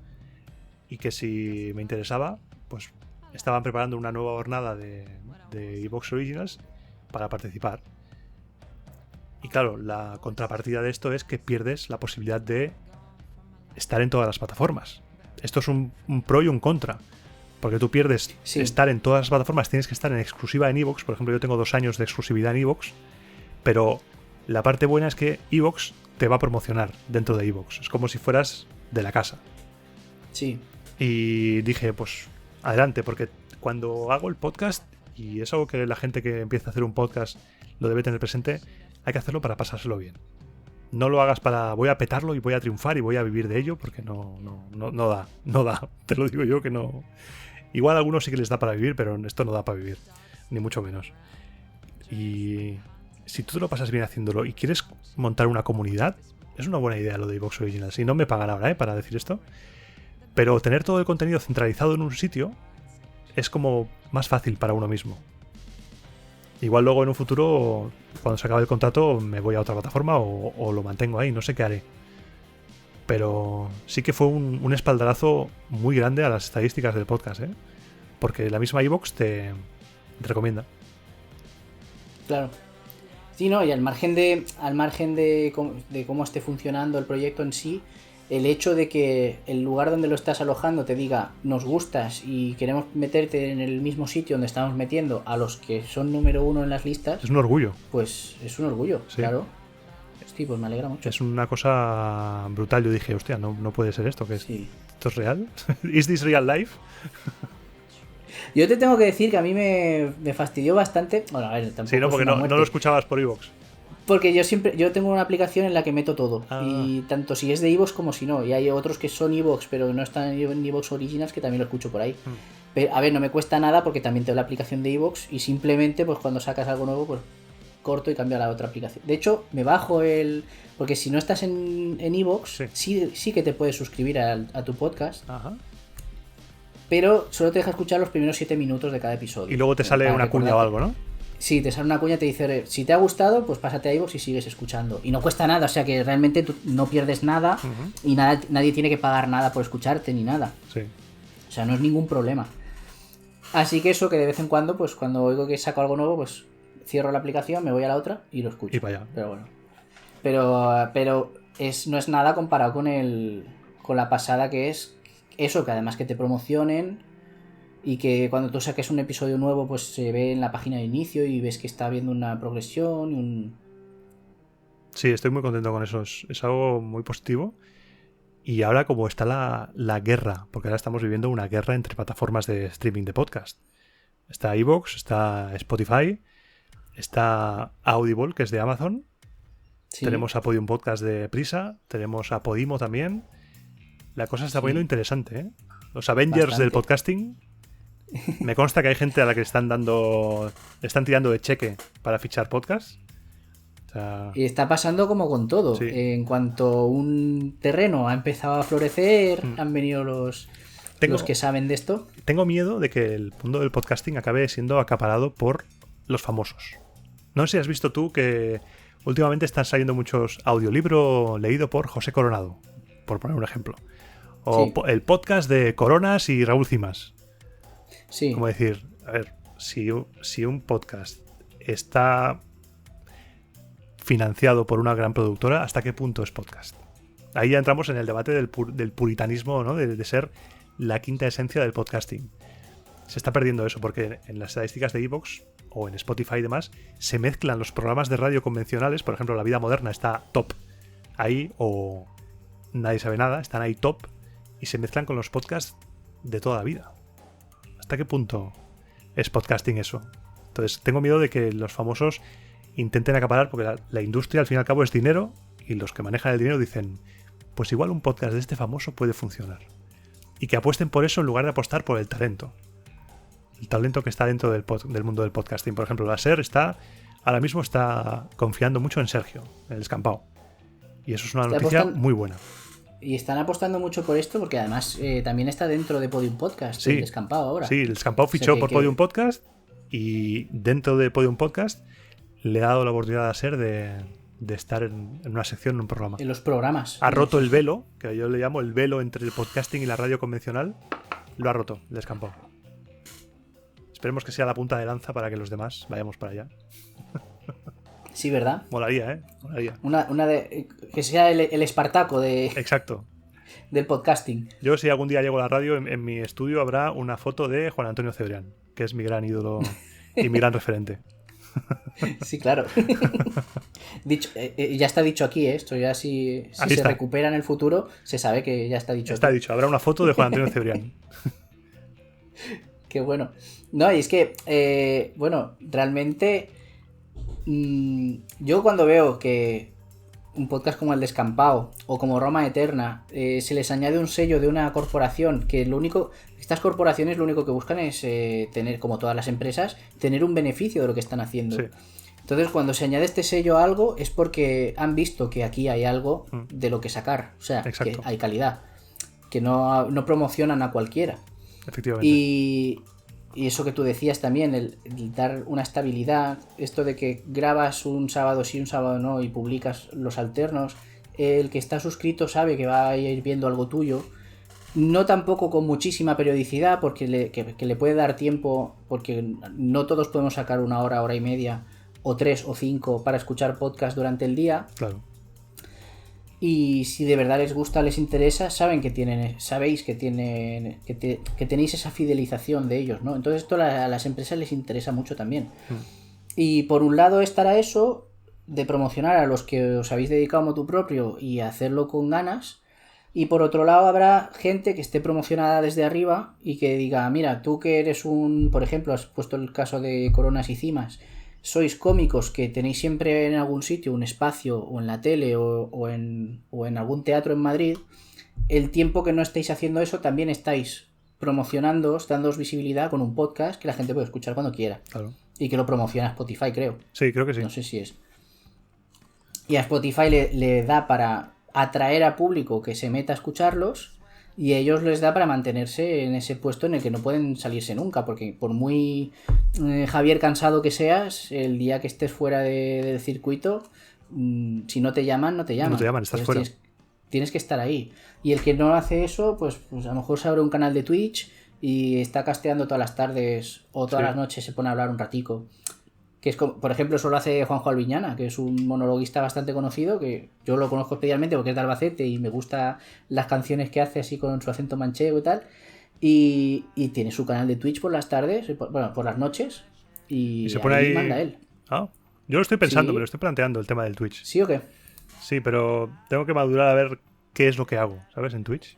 y que si me interesaba, pues estaban preparando una nueva jornada de iVoox Originals para participar. Y claro, la contrapartida de esto es que pierdes la posibilidad de estar en todas las plataformas. Esto es un pro y un contra. Porque tú pierdes estar en todas las plataformas, tienes que estar en exclusiva en iVoox. Por ejemplo, yo tengo 2 años de exclusividad en iVoox, pero la parte buena es que iVoox te va a promocionar dentro de iVoox. Es como si fueras de la casa. Sí. Y dije, pues adelante, porque cuando hago el podcast, y es algo que la gente que empieza a hacer un podcast lo debe tener presente, hay que hacerlo para pasárselo bien. No lo hagas para voy a petarlo y voy a triunfar y voy a vivir de ello, porque no da. Te lo digo yo que no. Igual a algunos sí que les da para vivir, pero esto no da para vivir, ni mucho menos. Y si tú te lo pasas bien haciéndolo y quieres montar una comunidad, es una buena idea lo de iVoox Originals. Y no me pagan ahora, para decir esto. Pero tener todo el contenido centralizado en un sitio es como más fácil para uno mismo. Igual luego en un futuro, cuando se acabe el contrato, me voy a otra plataforma o lo mantengo ahí, no sé qué haré. Pero sí que fue un espaldarazo muy grande a las estadísticas del podcast, ¿eh? Porque la misma iVoox te recomienda. Claro. Sí, no, y al margen de cómo esté funcionando el proyecto en sí, el hecho de que el lugar donde lo estás alojando te diga nos gustas y queremos meterte en el mismo sitio donde estamos metiendo a los que son número 1 en las listas, es un orgullo. Pues es un orgullo, sí. Claro. Sí, pues me alegra mucho. Es una cosa brutal. Yo dije, hostia, no puede ser esto. Sí. ¿Esto es real? ¿Is this real life? Yo te tengo que decir que a mí me fastidió bastante. Bueno, a ver, tampoco. Sí, no, porque no lo escuchabas por iVoox. Porque yo tengo una aplicación en la que meto todo. Y tanto si es de iVoox como si no. Y hay otros que son iVoox, pero no están en iVoox Originals, que también lo escucho por ahí. Pero, a ver, no me cuesta nada porque también tengo la aplicación de iVoox. Y simplemente, pues cuando sacas algo nuevo, pues corto y cambio a la otra aplicación. De hecho, me bajo porque si no estás en iVoox, sí que te puedes suscribir a tu podcast. Ajá. Pero solo te deja escuchar los primeros 7 minutos de cada episodio. Y luego te sale una cuña o algo, ¿no? Sí, te sale una cuña, te dice, si te ha gustado, pues pásate a iVoox y sigues escuchando. Y no cuesta nada, o sea que realmente tú no pierdes nada. Y nadie tiene que pagar nada por escucharte ni nada. Sí. O sea, no es ningún problema. Así que eso, que de vez en cuando, pues cuando oigo que saco algo nuevo, pues cierro la aplicación, me voy a la otra y lo escucho. Y para allá. Pero bueno. Pero no es nada comparado con la pasada que es eso, que además que te promocionen y que cuando tú saques un episodio nuevo, pues se ve en la página de inicio y ves que está habiendo una progresión. Sí, estoy muy contento con eso. Es algo muy positivo. Y ahora como está la guerra, porque ahora estamos viviendo una guerra entre plataformas de streaming de podcast. Está iVoox, está Spotify, está Audible, que es de Amazon. Sí. Tenemos a Podium Podcast de Prisa, tenemos a Podimo también. La cosa se está poniendo interesante, ¿eh? Los Avengers del podcasting. Me consta que hay gente a la que están tirando de cheque para fichar podcast. O sea... Y está pasando como con todo. Sí. En cuanto un terreno ha empezado a florecer, han venido los que saben de esto. Tengo miedo de que el mundo del podcasting acabe siendo acaparado por los famosos. No sé si has visto tú que últimamente están saliendo muchos audiolibros leído por José Coronado, por poner un ejemplo. O el podcast de Coronas y Raúl Cimas. Sí. Como decir, a ver, si un podcast está financiado por una gran productora, ¿hasta qué punto es podcast? Ahí ya entramos en el debate del puritanismo, ¿no? De ser la quinta esencia del podcasting. Se está perdiendo eso porque en las estadísticas de iVoox o en Spotify y demás se mezclan los programas de radio convencionales. Por ejemplo, La Vida Moderna está top ahí, o Nadie Sabe Nada, están ahí top, y se mezclan con los podcasts de toda la vida. ¿Hasta qué punto es podcasting eso? Entonces tengo miedo de que los famosos intenten acaparar, porque la industria al fin y al cabo es dinero, y los que manejan el dinero dicen, pues igual un podcast de este famoso puede funcionar. Y que apuesten por eso en lugar de apostar por el talento. El talento que está dentro del mundo del podcasting. Por ejemplo, la SER ahora mismo está confiando mucho en Sergio, en el Descampado. Y eso es una noticia muy buena. Y están apostando mucho por esto porque además también está dentro de Podium Podcast, el Descampado ahora. Sí, el Descampado fichó por Podium Podcast, y dentro de Podium Podcast le ha dado la oportunidad a SER de estar en una sección, en un programa. En los programas. Ha roto el velo, que yo le llamo el velo entre el podcasting y la radio convencional. Lo ha roto el Descampado. Esperemos que sea la punta de lanza para que los demás vayamos para allá. Sí, ¿verdad? Molaría, ¿eh? Molaría. Que sea el Espartaco Exacto. Del podcasting. Yo, si algún día llego a la radio, en mi estudio habrá una foto de Juan Antonio Cebrián, que es mi gran ídolo y mi gran referente. Sí, claro. Ya está dicho aquí, ¿eh? Esto ya si se recupera en el futuro, se sabe que ya está dicho. Está dicho, habrá una foto de Juan Antonio Cebrián. Qué bueno. No, y es que, realmente yo cuando veo que un podcast como El Descampado o como Roma Eterna se les añade un sello de una corporación que estas corporaciones lo único que buscan es tener, como todas las empresas, tener un beneficio de lo que están haciendo. Sí. Entonces, cuando se añade este sello a algo es porque han visto que aquí hay algo de lo que sacar. O sea, Exacto. que hay calidad. Que no promocionan a cualquiera. Efectivamente. Y eso que tú decías también, el dar una estabilidad, esto de que grabas un sábado sí, un sábado no y publicas los alternos, el que está suscrito sabe que va a ir viendo algo tuyo, no tampoco con muchísima periodicidad porque que le puede dar tiempo, porque no todos podemos sacar 1 hora, hora y media, o 3 o 5 para escuchar podcast durante el día. Claro. Y si de verdad les gusta, les interesa, sabéis que tenéis esa fidelización de ellos, ¿no? Entonces esto a las empresas les interesa mucho también. Y por un lado estará eso de promocionar a los que os habéis dedicado motu propio y hacerlo con ganas. Y por otro lado habrá gente que esté promocionada desde arriba y que diga, mira, tú que eres por ejemplo, has puesto el caso de Coronas y Cimas, sois cómicos que tenéis siempre en algún sitio un espacio o en la tele o en algún teatro en Madrid, el tiempo que no estáis haciendo eso también estáis promocionándoos, dándoos visibilidad con un podcast que la gente puede escuchar cuando quiera. Claro. Y que lo promociona Spotify, creo. Sí, creo que sí. No sé si es. Y a Spotify le da para atraer a público que se meta a escucharlos y a ellos les da para mantenerse en ese puesto en el que no pueden salirse nunca, porque por muy Javier cansado que seas, el día que estés fuera del circuito, si no te llaman, no te llaman. No te llaman, estás fuera. Tienes que estar ahí. Y el que no hace eso, pues a lo mejor se abre un canal de Twitch y está casteando todas las tardes o todas las noches se pone a hablar un ratico. Que es como, por ejemplo, eso lo hace Juanjo Albiñana, que es un monologuista bastante conocido, que yo lo conozco especialmente porque es de Albacete y me gustan las canciones que hace así con su acento manchego y tal. Y tiene su canal de Twitch por las tardes, bueno, por las noches, y se pone ahí manda él. Ah, yo lo estoy pensando, Sí. me lo estoy planteando el tema del Twitch. ¿Sí o qué? Sí, pero tengo que madurar a ver qué es lo que hago, ¿sabes? En Twitch.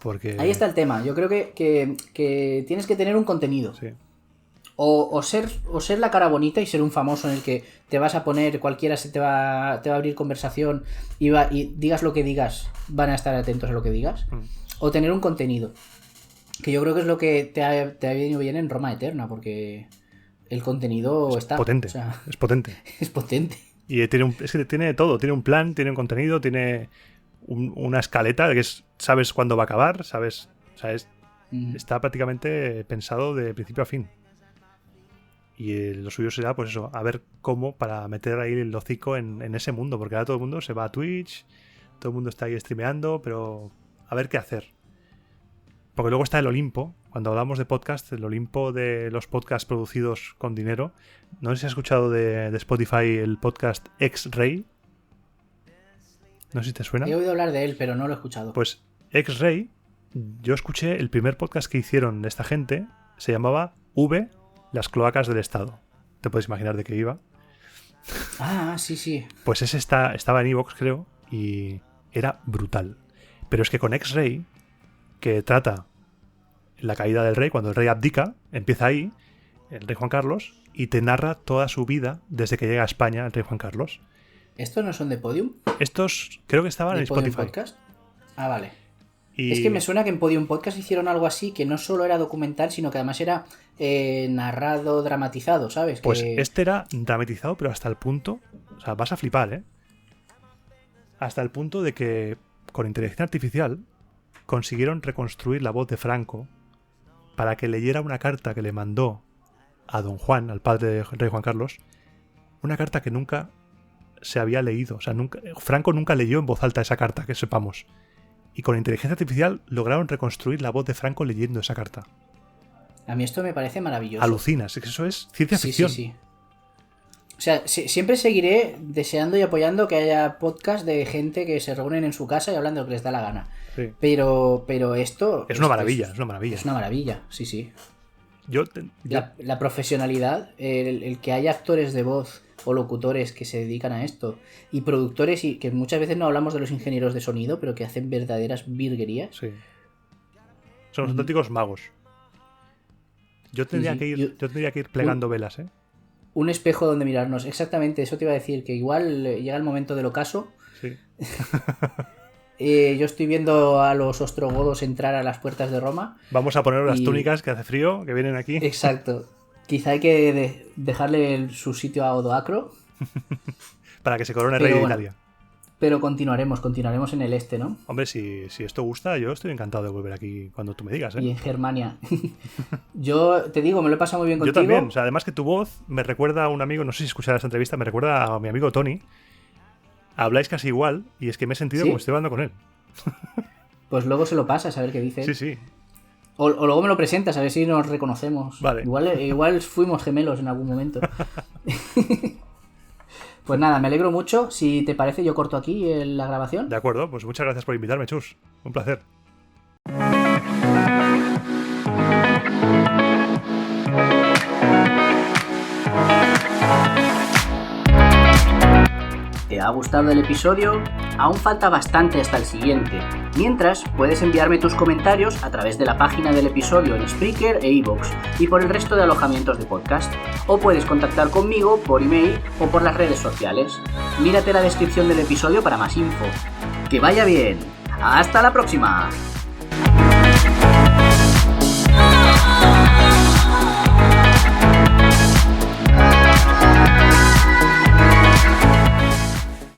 Porque... Ahí está el tema. Yo creo que tienes que tener un contenido. Sí. O ser la cara bonita y ser un famoso en el que te vas a poner, cualquiera se te va a abrir conversación y digas lo que digas, van a estar atentos a lo que digas. O tener un contenido. Que yo creo que es lo que te ha venido bien en Roma Eterna, porque el contenido está potente. O sea, es potente. Es potente. Y es que tiene todo. Tiene un plan, tiene un contenido, tiene una escaleta que sabes cuándo va a acabar, sabes. O sea, está prácticamente pensado de principio a fin. Y lo suyo será, pues eso, a ver cómo para meter ahí el hocico en ese mundo, porque ahora todo el mundo se va a Twitch, todo el mundo está ahí streameando, pero a ver qué hacer. Porque luego está el Olimpo, cuando hablamos de podcast, el Olimpo de los podcasts producidos con dinero. No sé si has escuchado de Spotify el podcast X-Ray. No sé si te suena. He oído hablar de él, pero no lo he escuchado. Pues X-Ray, yo escuché el primer podcast que hicieron de esta gente, se llamaba V, las cloacas del Estado. Te puedes imaginar de qué iba. Ah, sí, sí. Pues ese estaba en iVoox, creo, y era brutal. Pero es que con X-Ray, que trata la caída del rey, cuando el rey abdica, empieza ahí, el rey Juan Carlos, y te narra toda su vida desde que llega a España el rey Juan Carlos. ¿Estos no son de Podium? Estos creo que estaban en Podium Spotify. Podcast? Ah, vale. Y... Es que me suena que en Podium Podcast hicieron algo así, que no solo era documental, sino que además era narrado, dramatizado, ¿sabes? Pues este era dramatizado, pero hasta el punto... O sea, vas a flipar, ¿eh? Hasta el punto de que con inteligencia artificial consiguieron reconstruir la voz de Franco para que leyera una carta que le mandó a don Juan, al padre de rey Juan Carlos, una carta que nunca se había leído. O sea, Franco nunca leyó en voz alta esa carta, que sepamos. Y con inteligencia artificial lograron reconstruir la voz de Franco leyendo esa carta. A mí esto me parece maravilloso. Alucinas, es que eso es ciencia ficción. Sí. O sea, siempre seguiré deseando y apoyando que haya podcast de gente que se reúnen en su casa y hablan de lo que les da la gana. Sí. Pero esto... Es una maravilla, es una maravilla. Es una maravilla, sí. La profesionalidad, el que haya actores de voz o locutores que se dedican a esto y productores, y que muchas veces no hablamos de los ingenieros de sonido, pero que hacen verdaderas virguerías. Sí. Son los auténticos magos. Yo tendría que ir plegando velas, ¿eh? Un espejo donde mirarnos. Exactamente, eso te iba a decir, que igual llega el momento del ocaso. Sí. Yo estoy viendo a los ostrogodos entrar a las puertas de Roma. Vamos a poner las túnicas, que hace frío, que vienen aquí. Exacto. Quizá hay que dejarle su sitio a Odoacro. Para que se corone rey de Italia. Pero continuaremos en el este, ¿no? Hombre, si esto gusta, yo estoy encantado de volver aquí cuando tú me digas, ¿eh? Y en Germania. Yo te digo, me lo he pasado muy bien contigo. Yo también. O sea, además que tu voz me recuerda a un amigo, no sé si escucharás esta entrevista, me recuerda a mi amigo Tony. Habláis casi igual y es que me he sentido como estoy hablando con él. Pues luego se lo pasas a ver qué dice. Sí, sí. O luego me lo presentas a ver si nos reconocemos. Vale. Igual fuimos gemelos en algún momento. Pues nada, me alegro mucho. Si te parece, yo corto aquí la grabación. De acuerdo, pues muchas gracias por invitarme, Chus. Un placer. ¿Te ha gustado el episodio? Aún falta bastante hasta el siguiente. Mientras, puedes enviarme tus comentarios a través de la página del episodio en Spreaker e iVoox y por el resto de alojamientos de podcast. O puedes contactar conmigo por email o por las redes sociales. Mírate la descripción del episodio para más info. ¡Que vaya bien! ¡Hasta la próxima!